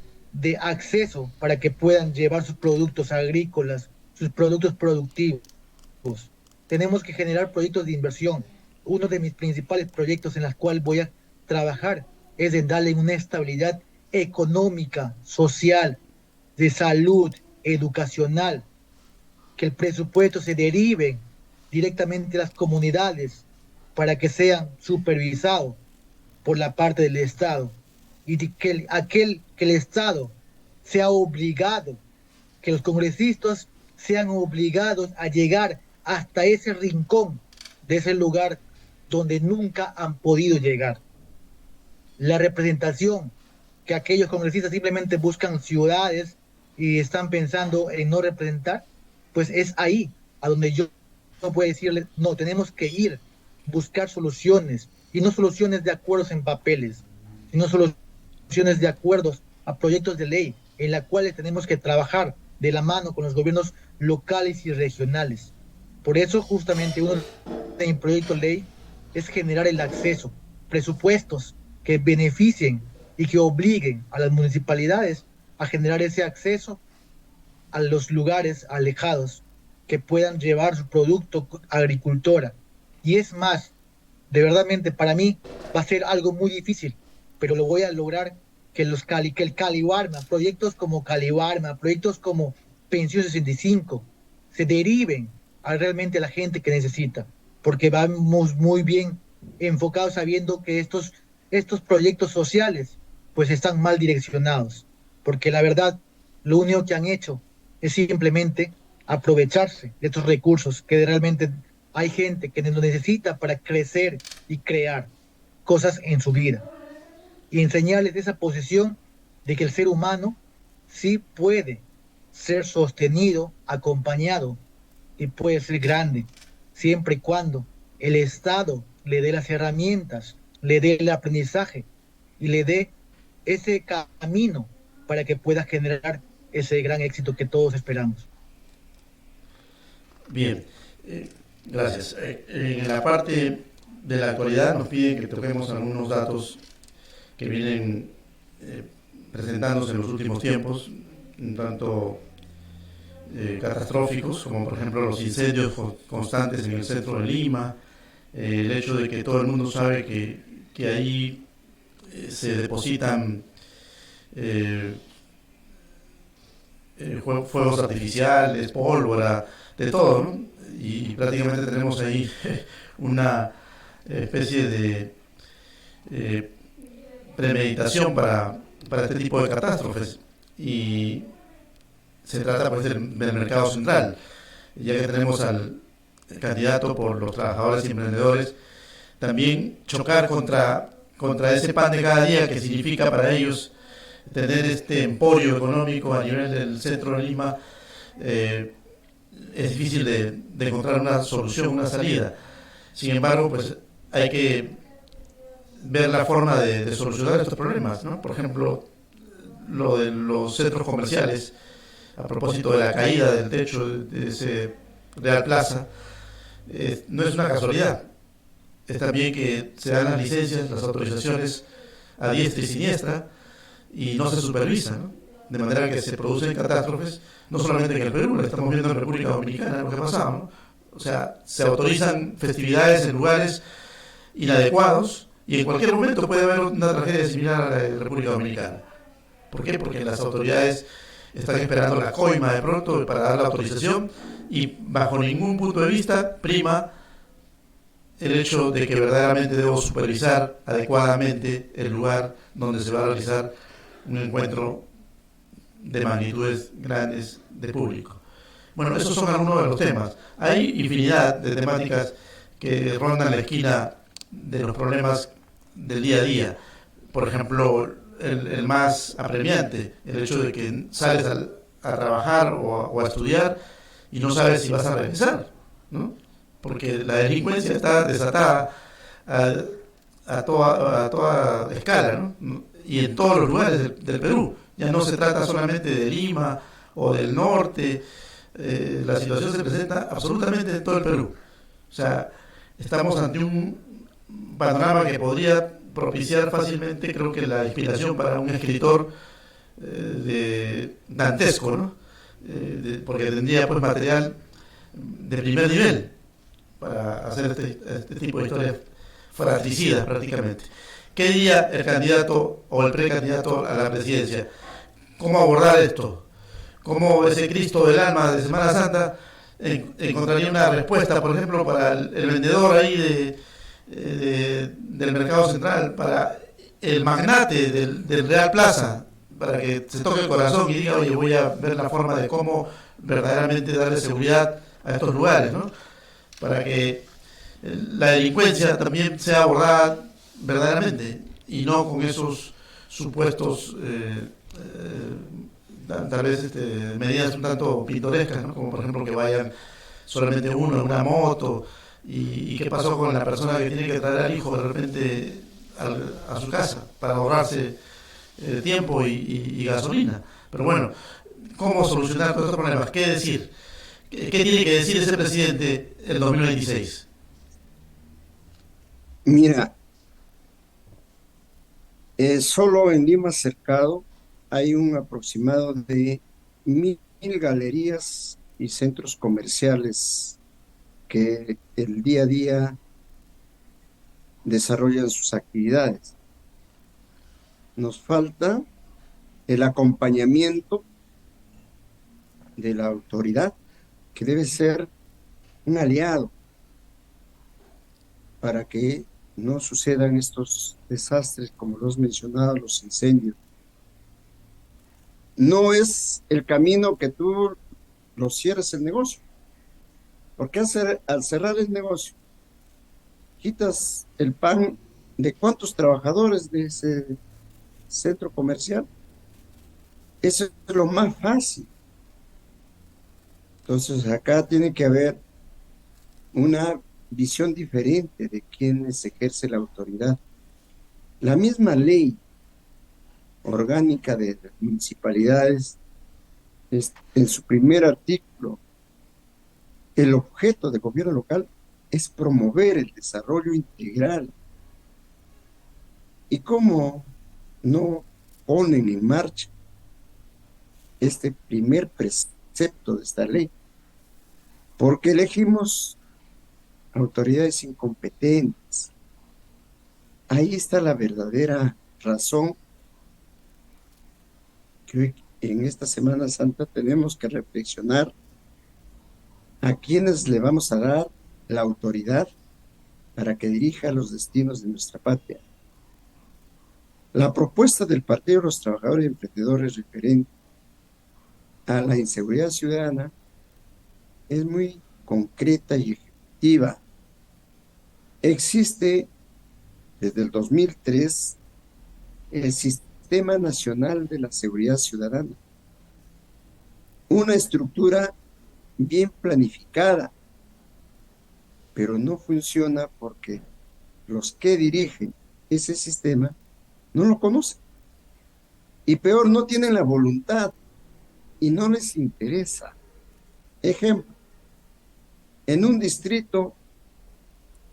acceso para que puedan llevar sus productos agrícolas, sus productos productivos. Tenemos que generar proyectos de inversión. Uno de mis principales proyectos en los cuales voy a trabajar es en darle una estabilidad económica, social, de salud, educacional, que el presupuesto se derive directamente a las comunidades para que sean supervisados por la parte del Estado y que el Estado sea obligado, que los congresistas sean obligados a llegar hasta ese rincón de ese lugar donde nunca han podido llegar. La representación, que aquellos congresistas simplemente buscan ciudades y están pensando en no representar, pues es ahí a donde yo no puedo decirles, no, tenemos que ir, buscar soluciones, y no soluciones de acuerdos en papeles, sino soluciones de acuerdos a proyectos de ley en la cuales tenemos que trabajar de la mano con los gobiernos locales y regionales. Por eso justamente uno de mis proyectos de ley es generar el acceso, presupuestos que beneficien y que obliguen a las municipalidades a generar ese acceso a los lugares alejados que puedan llevar su producto agricultora. Y es más, de verdadmente para mí va a ser algo muy difícil, pero lo voy a lograr que el Caliwarma, proyectos como Caliwarma, proyectos como Pensión 65, se deriven a realmente la gente que necesita, porque vamos muy bien enfocados sabiendo que estos proyectos sociales pues están mal direccionados, porque la verdad lo único que han hecho es simplemente aprovecharse de estos recursos que realmente hay gente que lo necesita para crecer y crear cosas en su vida, y enseñarles esa posición de que el ser humano sí puede ser sostenido, acompañado, y puede ser grande, siempre y cuando el Estado le dé las herramientas, le dé el aprendizaje y le dé ese camino para que pueda generar ese gran éxito que todos esperamos. Bien, gracias. En la parte de la actualidad nos piden que toquemos algunos datos que vienen presentándose en los últimos tiempos, un tanto catastróficos, como por ejemplo los incendios constantes en el centro de Lima, el hecho de que todo el mundo sabe que ahí se depositan eh, fuegos artificiales, pólvora, de todo, ¿no? Y prácticamente tenemos ahí una especie de eh, premeditación para este tipo de catástrofes. Y se trata pues del mercado central, ya que tenemos al candidato por los trabajadores y emprendedores, también chocar contra ese pan de cada día que significa para ellos tener este emporio económico a nivel del centro de Lima. Es difícil de encontrar una solución, una salida. Sin embargo, pues hay que ver la forma de solucionar estos problemas, ¿no? Por ejemplo, lo de los centros comerciales, a propósito de la caída del techo de ese Real Plaza, no es una casualidad. Es también que se dan las licencias, las autorizaciones a diestra y siniestra y no se supervisa, ¿no? De manera que se producen catástrofes, no solamente en el Perú, lo estamos viendo en República Dominicana, lo que ha pasado, ¿no? O sea, se autorizan festividades en lugares inadecuados y en cualquier momento puede haber una tragedia similar a la de República Dominicana. ¿Por qué? Porque las autoridades están esperando la coima de pronto para dar la autorización y bajo ningún punto de vista prima el hecho de que verdaderamente debo supervisar adecuadamente el lugar donde se va a realizar un encuentro de magnitudes grandes de público. Bueno, esos son algunos de los temas. Hay infinidad de temáticas que rondan la esquina de los problemas del día a día. Por ejemplo, el más apremiante, el hecho de que sales a trabajar o a estudiar y no sabes si vas a regresar, ¿no? Porque la delincuencia está desatada a, a toda escala, ¿no? Y en todos los lugares del Perú. Ya no se trata solamente de Lima o del norte, la situación se presenta absolutamente en todo el Perú. O sea, estamos ante un panorama que podría propiciar fácilmente, creo que la inspiración para un escritor de dantesco, ¿no? Porque tendría pues material de primer nivel para hacer este tipo de historias fratricidas prácticamente. ¿Qué diría el candidato o el precandidato a la presidencia? ¿Cómo abordar esto? ¿Cómo ese Cristo del alma de Semana Santa encontraría una respuesta, por ejemplo, para el vendedor ahí del mercado central, para el magnate del Real Plaza, para que se toque el corazón y diga, oye, voy a ver la forma de cómo verdaderamente darle seguridad a estos lugares, ¿no? Para que la delincuencia también sea abordada verdaderamente y no con esos supuestos tal vez medidas un tanto pintorescas, ¿no? Como por ejemplo que vayan solamente uno en una moto y qué pasó con la persona que tiene que traer al hijo de repente a su casa para ahorrarse tiempo y gasolina. Pero bueno, ¿cómo solucionar todos estos problemas? ¿Qué decir? ¿Qué tiene que decir ese presidente el 2026? Mira, solo en Lima Cercado hay un aproximado de 1.000 galerías y centros comerciales que el día a día desarrollan sus actividades. Nos falta el acompañamiento de la autoridad, que debe ser un aliado para que no sucedan estos desastres como los mencionados, los incendios. No es el camino que tú lo cierres el negocio, porque al cerrar el negocio, quitas el pan de cuántos trabajadores de ese centro comercial. Eso es lo más fácil. Entonces, acá tiene que haber una visión diferente de quienes ejerce la autoridad. La misma ley orgánica de las municipalidades, en su primer artículo, el objeto del gobierno local es promover el desarrollo integral. ¿Y cómo no ponen en marcha este primer precepto de esta ley? Porque elegimos autoridades incompetentes. Ahí está la verdadera razón que hoy, en esta Semana Santa, tenemos que reflexionar a quienes le vamos a dar la autoridad para que dirija los destinos de nuestra patria. La propuesta del Partido de los Trabajadores y Emprendedores referente a la inseguridad ciudadana es muy concreta y ejecutiva. Existe desde el 2003 el Sistema Nacional de la Seguridad Ciudadana, una estructura bien planificada, pero no funciona porque los que dirigen ese sistema no lo conocen. Y peor, no tienen la voluntad y no les interesa. Ejemplo, en un distrito,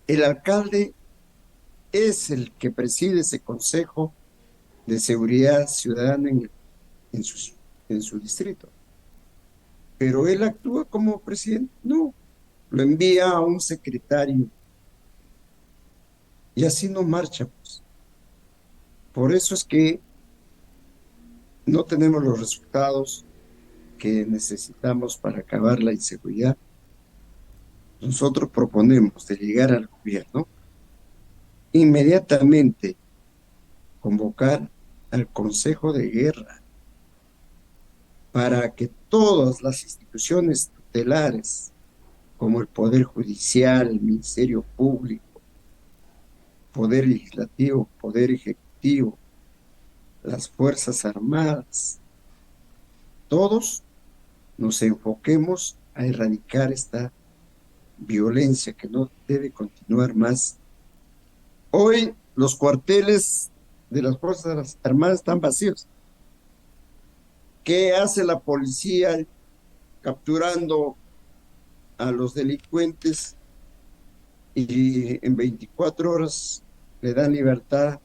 el alcalde es el que preside ese consejo de seguridad ciudadana en su, en su distrito. Pero él actúa como presidente, no, lo envía a un secretario y así no marcha, pues. Por eso es que no tenemos los resultados que necesitamos para acabar la inseguridad. nosotros proponemos de llegar al gobierno, inmediatamente convocar al Consejo de Guerra para que todas las instituciones tutelares, como el Poder Judicial, el Ministerio Público, Poder Legislativo, Poder Ejecutivo, las Fuerzas Armadas, todos nos enfoquemos a erradicar esta violencia que no debe continuar más. Hoy los cuarteles de las Fuerzas Armadas están vacíos. ¿Qué hace la policía capturando a los delincuentes y en 24 horas le dan libertad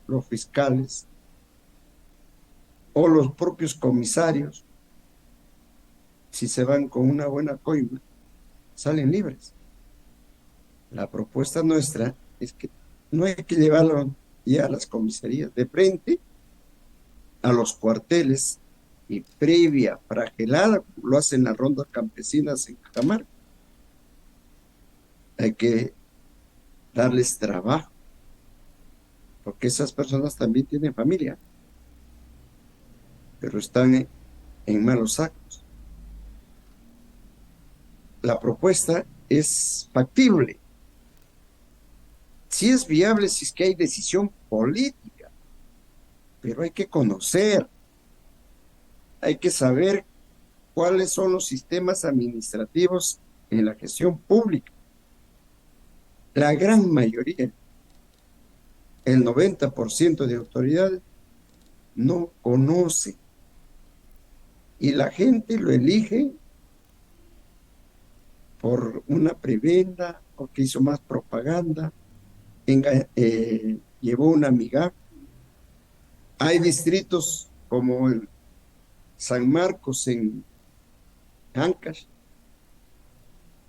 los fiscales o los propios comisarios? Si se van con una buena coima, salen libres. La propuesta nuestra es que no hay que llevarlo ya a las comisarías, de frente a los cuarteles y previa fragelada, como lo hacen las rondas campesinas en Cajamarca. Hay que darles trabajo, porque esas personas también tienen familia, pero están en malos actos. La propuesta es factible, sí es viable si es que hay decisión política, pero hay que conocer, hay que saber cuáles son los sistemas administrativos en la gestión pública. La gran mayoría, el 90% de autoridades, no conoce y la gente lo elige por una prebenda, porque hizo más propaganda, llevó una amiga. Hay distritos como el San Marcos en Ancash,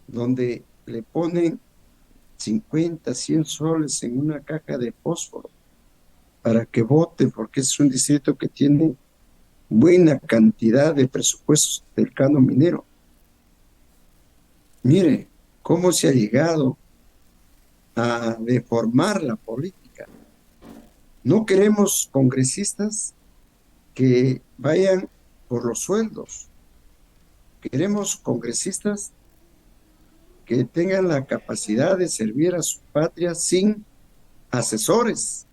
donde le ponen 50, 100 soles en una caja de fósforo para que voten, porque es un distrito que tiene buena cantidad de presupuestos del canon minero. Mire cómo se ha llegado a deformar la política. No queremos congresistas que vayan por los sueldos. Queremos congresistas que tengan la capacidad de servir a su patria sin asesores,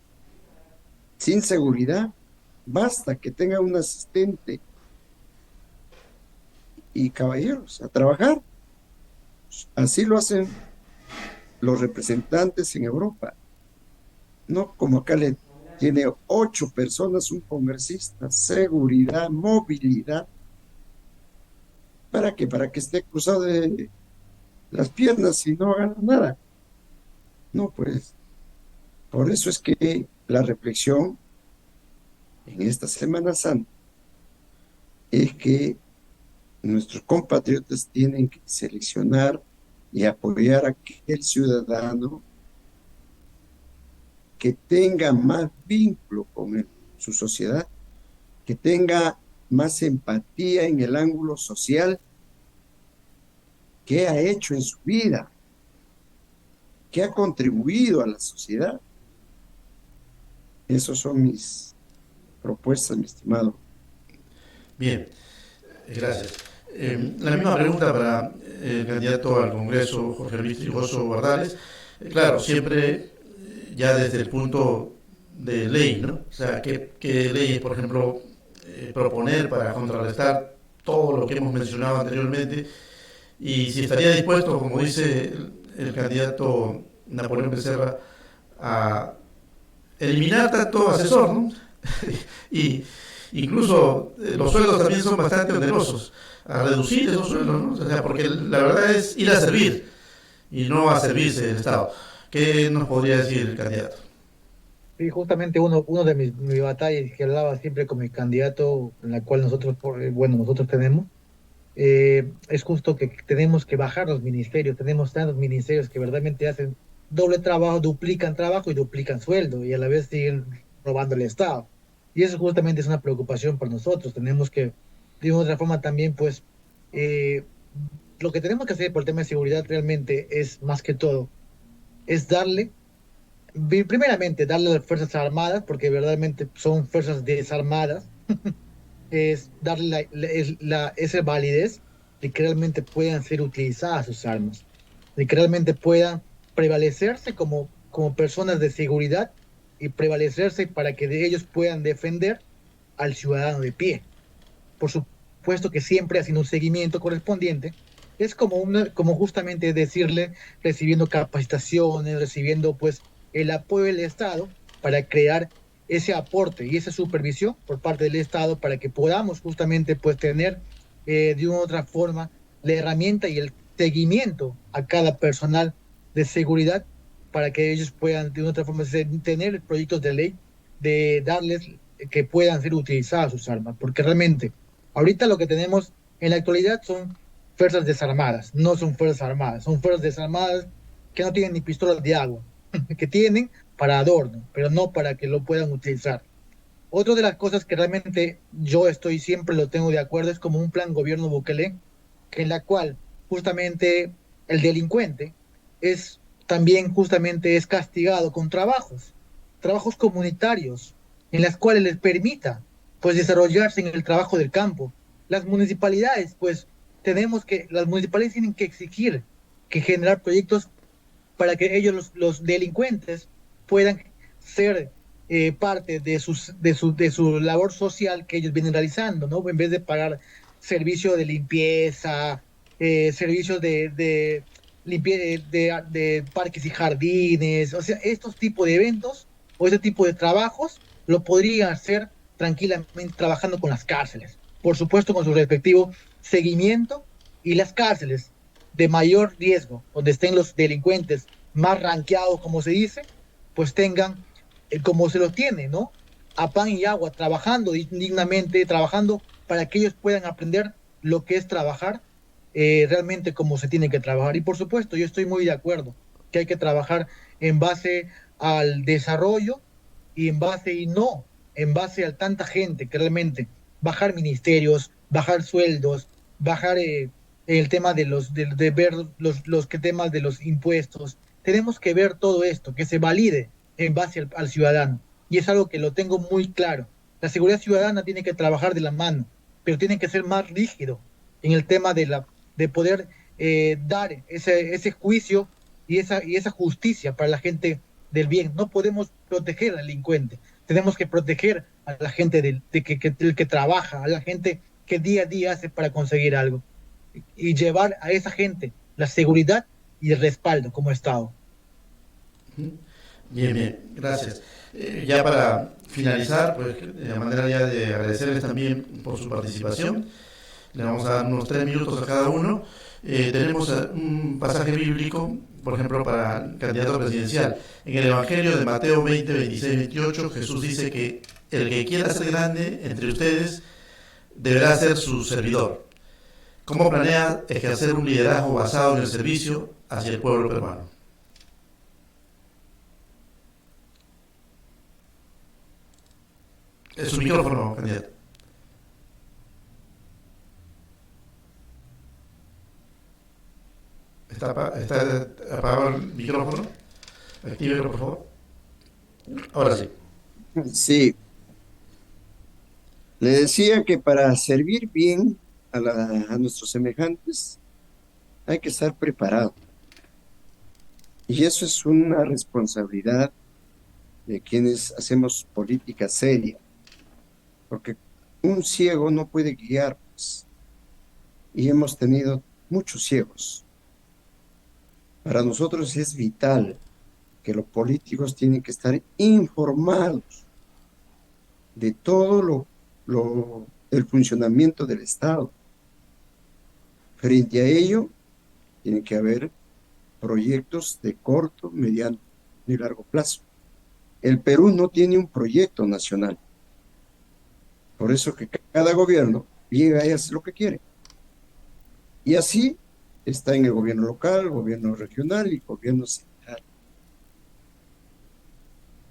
sin seguridad. Basta que tenga un asistente y caballeros a trabajar. Así lo hacen los representantes en Europa. No como acá le tiene 8 personas un congresista, seguridad, movilidad. ¿Para qué? Para que esté cruzado de las piernas y no haga nada. No, pues, por eso es que la reflexión en esta Semana Santa es que nuestros compatriotas tienen que seleccionar y apoyar a aquel ciudadano que tenga más vínculo con su sociedad, que tenga más empatía en el ángulo social, qué ha hecho en su vida, qué ha contribuido a la sociedad. Esas son mis propuestas, mi estimado. Bien, gracias. La misma pregunta para el candidato al Congreso, Jorge Luis Trigoso Bardales. Claro, siempre ya desde el punto de ley, ¿no? O sea, ¿qué leyes, por ejemplo, proponer para contrarrestar todo lo que hemos mencionado anteriormente? Y si estaría dispuesto, como dice el candidato Napoleón Becerra, a eliminar tanto asesor, ¿no? Y incluso los sueldos también son bastante onerosos, a reducir esos sueldos, ¿no? O sea, porque la verdad es ir a servir y no a servirse del Estado. ¿Qué nos podría decir el candidato? Y justamente uno de mis batallas que hablaba siempre con mi candidato, en la cual nosotros, bueno, nosotros tenemos, es justo que tenemos que bajar los ministerios. Tenemos tantos ministerios que verdaderamente hacen doble trabajo y duplican sueldo y a la vez siguen robando el Estado. Y eso justamente es una preocupación para nosotros. Tenemos que, de otra forma también, pues, eh, lo que tenemos que hacer por el tema de seguridad realmente es más que todo, es primeramente darle a las Fuerzas Armadas, porque verdaderamente son fuerzas desarmadas, es darle esa validez de que realmente puedan ser utilizadas sus armas, de que realmente puedan prevalecerse como personas de seguridad y prevalecerse para que de ellos puedan defender al ciudadano de pie. Por supuesto que siempre haciendo un seguimiento correspondiente. Es como justamente decirle, recibiendo capacitaciones, recibiendo pues el apoyo del Estado para crear ese aporte y esa supervisión por parte del Estado para que podamos justamente pues tener de una u otra forma la herramienta y el seguimiento a cada personal de seguridad para que ellos puedan de una u otra forma tener proyectos de ley de darles que puedan ser utilizadas sus armas, porque realmente ahorita lo que tenemos en la actualidad son fuerzas desarmadas, no son fuerzas armadas, son fuerzas desarmadas que no tienen ni pistolas de agua, que tienen para adorno, pero no para que lo puedan utilizar. Otra de las cosas que realmente yo estoy siempre lo tengo de acuerdo es como un plan gobierno Bukele, que en la cual justamente el delincuente es también justamente es castigado con trabajos comunitarios, en las cuales les permita pues desarrollarse en el trabajo del campo. Las municipalidades, pues las municipalidades tienen que exigir que generar proyectos para que ellos, los delincuentes, puedan ser parte de su labor social que ellos vienen realizando, ¿no? En vez de pagar servicio de limpieza, servicios de parques y jardines, o sea, estos tipos de eventos o este tipo de trabajos lo podrían hacer tranquilamente trabajando con las cárceles, por supuesto con su respectivo seguimiento y las cárceles de mayor riesgo, donde estén los delincuentes más ranqueados, como se dice, pues tengan, como se los tiene, ¿no? A pan y agua, trabajando dignamente, trabajando para que ellos puedan aprender lo que es trabajar realmente como se tiene que trabajar. Y por supuesto, yo estoy muy de acuerdo que hay que trabajar en base al desarrollo y no en base a tanta gente que realmente bajar ministerios, bajar sueldos, bajar el tema de ver los que temas de los impuestos. Tenemos que ver todo esto, que se valide en base al ciudadano. Y es algo que lo tengo muy claro. La seguridad ciudadana tiene que trabajar de la mano, pero tiene que ser más rígido en el tema de poder dar ese juicio y esa justicia para la gente del bien. No podemos proteger al delincuente, tenemos que proteger a la gente del que trabaja, a la gente que día a día hace para conseguir algo y llevar a esa gente la seguridad y el respaldo como Estado. Bien, bien, gracias. Ya para finalizar, pues de manera ya de agradecerles también por su participación, le vamos a dar unos 3 minutos a cada uno. Tenemos un pasaje bíblico, por ejemplo, para el candidato presidencial. En el Evangelio de Mateo 20, 26, 28, Jesús dice que el que quiera ser grande entre ustedes deberá ser su servidor. ¿Cómo planea ejercer un liderazgo basado en el servicio hacia el pueblo peruano? Es su micrófono, candidato. Está apagado el micrófono. Actívelo, por favor. Ahora sí. Sí, le decía que para servir bien a nuestros semejantes hay que estar preparado. Y eso es una responsabilidad de quienes hacemos política seria, porque un ciego no puede guiar, pues, y hemos tenido muchos ciegos. Para nosotros es vital que los políticos tienen que estar informados de todo el funcionamiento del Estado. Frente a ello, tiene que haber proyectos de corto, mediano y largo plazo. El Perú no tiene un proyecto nacional, por eso que cada gobierno llega y hace lo que quiere. Y así está en el gobierno local, gobierno regional y gobierno central.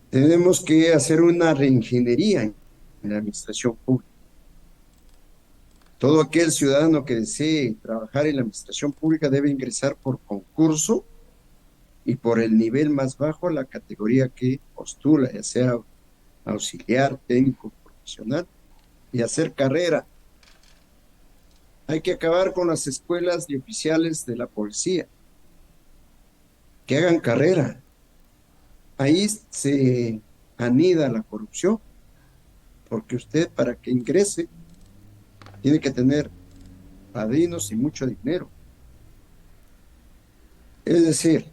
Tenemos que hacer una reingeniería en la administración pública. Todo aquel ciudadano que desee trabajar en la administración pública debe ingresar por concurso y por el nivel más bajo a la categoría que postula, ya sea auxiliar, técnico, profesional, y hacer carrera. Hay que acabar con las escuelas de oficiales de la policía, que hagan carrera. Ahí se anida la corrupción, porque usted para que ingrese tiene que tener padrinos y mucho dinero. Es decir,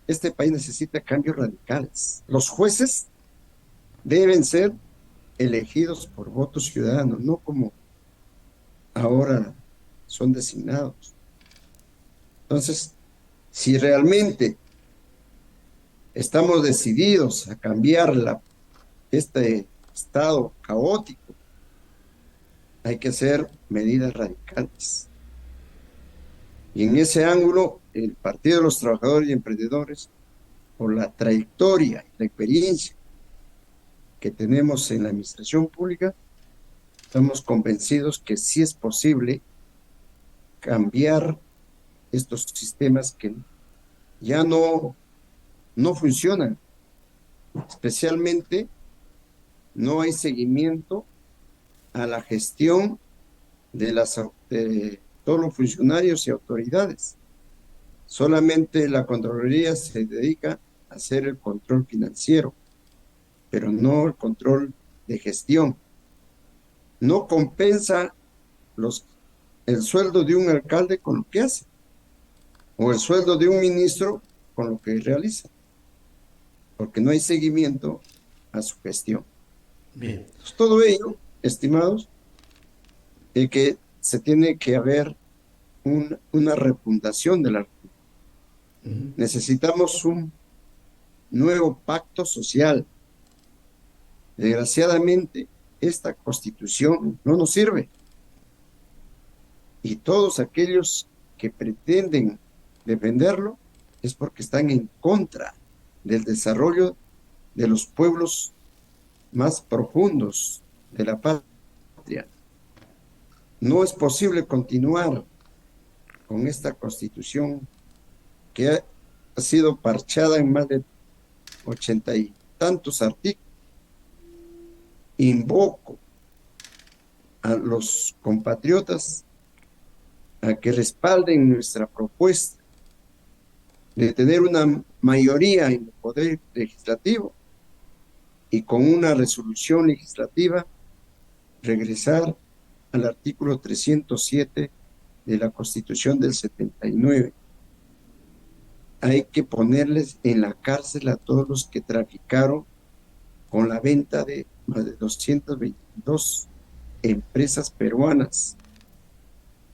este país necesita cambios radicales. Los jueces deben ser elegidos por voto ciudadano, no como ahora son designados. Entonces, si realmente estamos decididos a cambiar este estado caótico, hay que hacer medidas radicales. Y en ese ángulo, el Partido de los Trabajadores y Emprendedores, por la trayectoria y la experiencia que tenemos en la administración pública, estamos convencidos que sí es posible cambiar estos sistemas que ya no funcionan. Especialmente no hay seguimiento a la gestión de todos los funcionarios y autoridades. Solamente la Contraloría se dedica a hacer el control financiero, pero no el control de gestión. No compensa el sueldo de un alcalde con lo que hace, o el sueldo de un ministro con lo que realiza, porque no hay seguimiento a su gestión. Bien. Pues todo ello, estimados, es que se tiene que haber una refundación de la República. Necesitamos un nuevo pacto social. Desgraciadamente, esta constitución no nos sirve. Y todos aquellos que pretenden defenderlo es porque están en contra del desarrollo de los pueblos más profundos de la patria. No es posible continuar con esta constitución que ha sido parchada en más de 80 y tantos artículos. Invoco a los compatriotas a que respalden nuestra propuesta de tener una mayoría en el poder legislativo y con una resolución legislativa regresar al artículo 307 de la Constitución del 79. Hay que ponerles en la cárcel a todos los que traficaron con la venta de más de 222 empresas peruanas,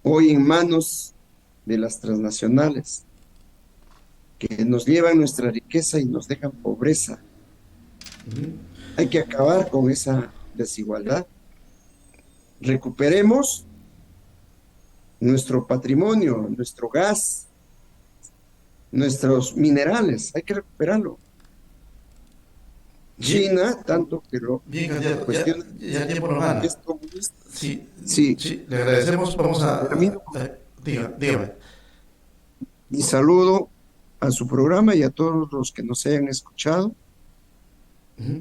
hoy en manos de las transnacionales, que nos llevan nuestra riqueza y nos dejan pobreza. Hay que acabar con esa desigualdad. Recuperemos nuestro patrimonio, nuestro gas, nuestros minerales, hay que recuperarlo. Bien. China, tanto que lo Bien, candidato, cuestiona, ya el tiempo nos gana. es comunista. Sí, Sí, sí, le agradecemos. Vamos termino. dígame. Y saludo a su programa y a todos los que nos hayan escuchado.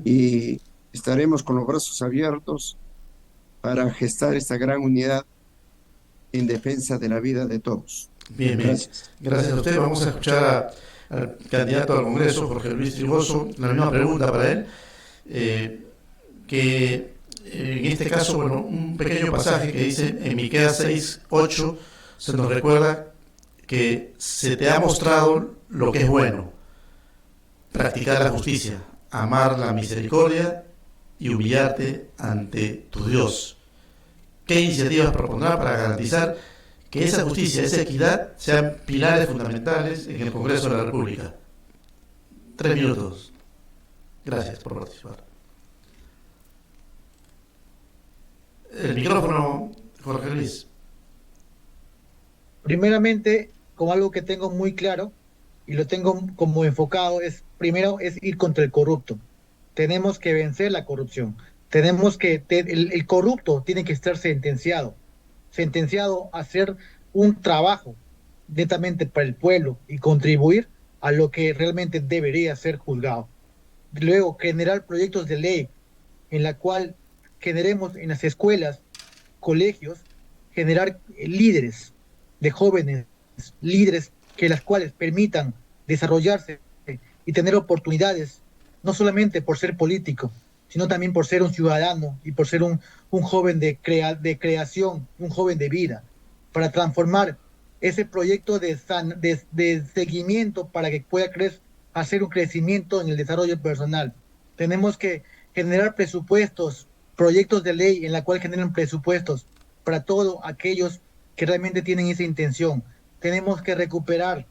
Y estaremos con los brazos abiertos para gestar esta gran unidad en defensa de la vida de todos. Bien, bien. Gracias. Gracias a usted. Vamos a escuchar al candidato al Congreso, Jorge Luis Trigoso, la misma pregunta para él, que en este caso, bueno, un pequeño pasaje que dice en Miqueas 6:8 se nos recuerda que se te ha mostrado lo que es bueno, practicar la justicia, amar la misericordia y humillarte ante tu Dios. ¿Qué iniciativas propondrá para garantizar que esa justicia, esa equidad sean pilares fundamentales en el Congreso de la República? 3 minutos. Gracias por participar. El micrófono, Jorge Luis. Primeramente, como algo que tengo muy claro y lo tengo como enfocado, primero es ir contra el corrupto. Tenemos que vencer la corrupción. El corrupto tiene que estar sentenciado. sentenciado a hacer un trabajo netamente para el pueblo y contribuir a lo que realmente debería ser juzgado. Luego, generar proyectos de ley en la cual generemos en las escuelas, colegios, generar líderes de jóvenes, líderes que las cuales permitan desarrollarse y tener oportunidades, no solamente por ser político, sino también por ser un ciudadano y por ser un joven de creación, un joven de vida, para transformar ese proyecto de seguimiento para que pueda hacer un crecimiento en el desarrollo personal. Tenemos que generar presupuestos, proyectos de ley en la cual generen presupuestos para todos aquellos que realmente tienen esa intención. Tenemos que recuperar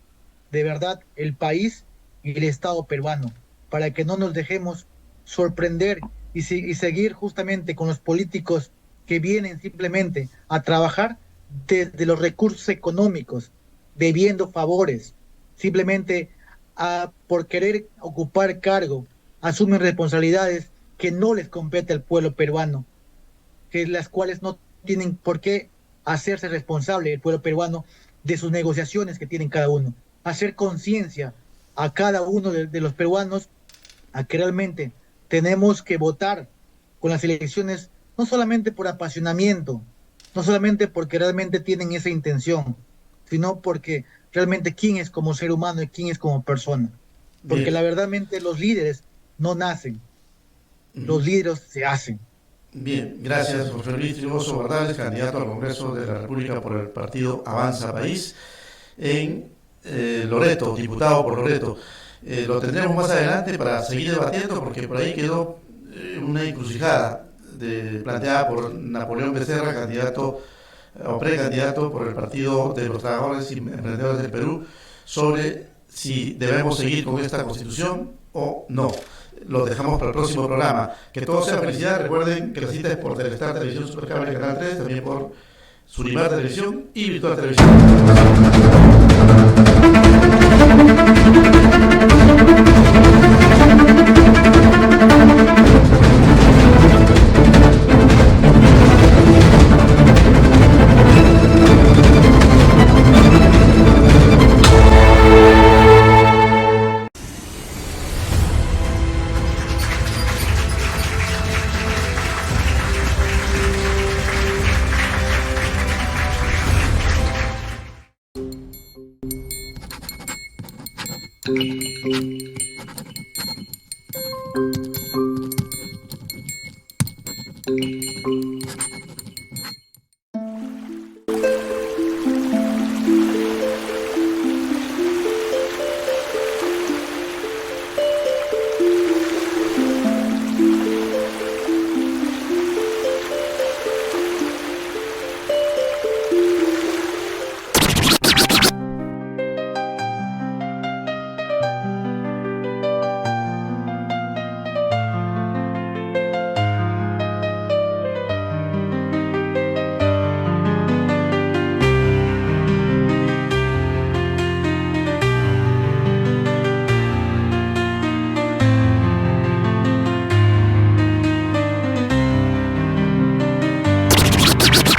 de verdad el país y el Estado peruano para que no nos dejemos sorprender y seguir justamente con los políticos que vienen simplemente a trabajar desde los recursos económicos, debiendo favores, simplemente por querer ocupar cargo, asumen responsabilidades que no les compete al pueblo peruano, que las cuales no tienen por qué hacerse responsable el pueblo peruano de sus negociaciones que tienen cada uno. Hacer conciencia a cada uno de los peruanos a que realmente tenemos que votar con las elecciones no solamente por apasionamiento, no solamente porque realmente tienen esa intención, sino porque realmente quién es como ser humano y quién es como persona. Porque Bien. la verdadmente los líderes no nacen, los líderes se hacen. Bien, gracias, José Luis Triboso Bardales, candidato al Congreso de la República por el partido Avanza País en Loreto, diputado por Loreto. Lo tendremos más adelante para seguir debatiendo porque por ahí quedó una encrucijada planteada por Napoleón Becerra, candidato o precandidato por el Partido de los Trabajadores y Emprendedores del Perú, sobre si debemos seguir con esta constitución o no. Lo dejamos para el próximo programa. Que todo sea felicidad. Recuerden que la cita es por Telestar Televisión Supercable Canal 3, también por Surimar Televisión y Virtual Televisión.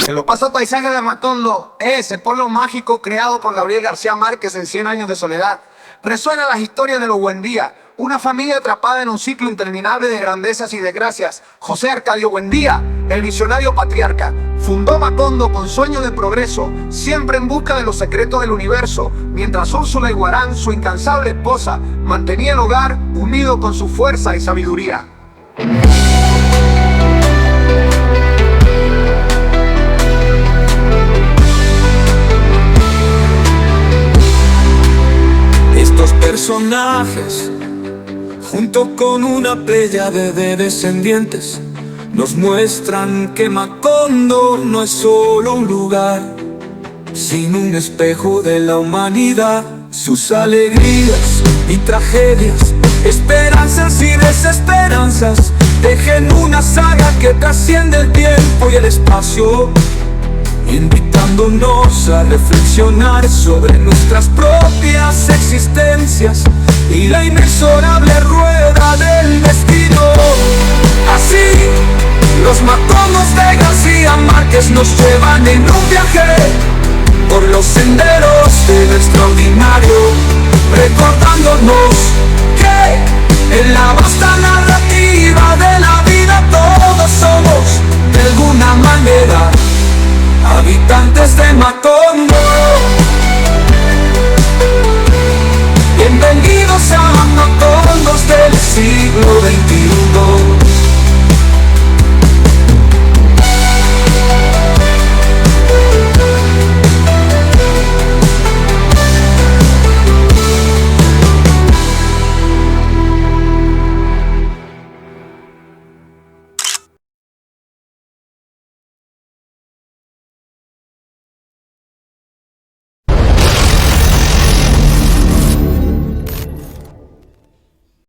El ocaso paisaje de Matondo es el pueblo mágico creado por Gabriel García Márquez en 100 años de soledad. Resuenan las historias de los Buendía, una familia atrapada en un ciclo interminable de grandezas y desgracias. José Arcadio Buendía, el visionario patriarca, fundó Macondo con sueño de progreso, siempre en busca de los secretos del universo, mientras Úrsula Iguarán, su incansable esposa, mantenía el hogar unido con su fuerza y sabiduría. Estos personajes, junto con una pléyade de descendientes, nos muestran que Macondo no es solo un lugar, sino un espejo de la humanidad. Sus alegrías y tragedias, esperanzas y desesperanzas, tejen una saga que trasciende el tiempo y el espacio, invitándonos a reflexionar sobre nuestras propias existencias y la inexorable rueda del destino. Así, los Macongos de García Márquez nos llevan en un viaje por los senderos de lo extraordinario, recordándonos que en la vasta narrativa de la vida todos somos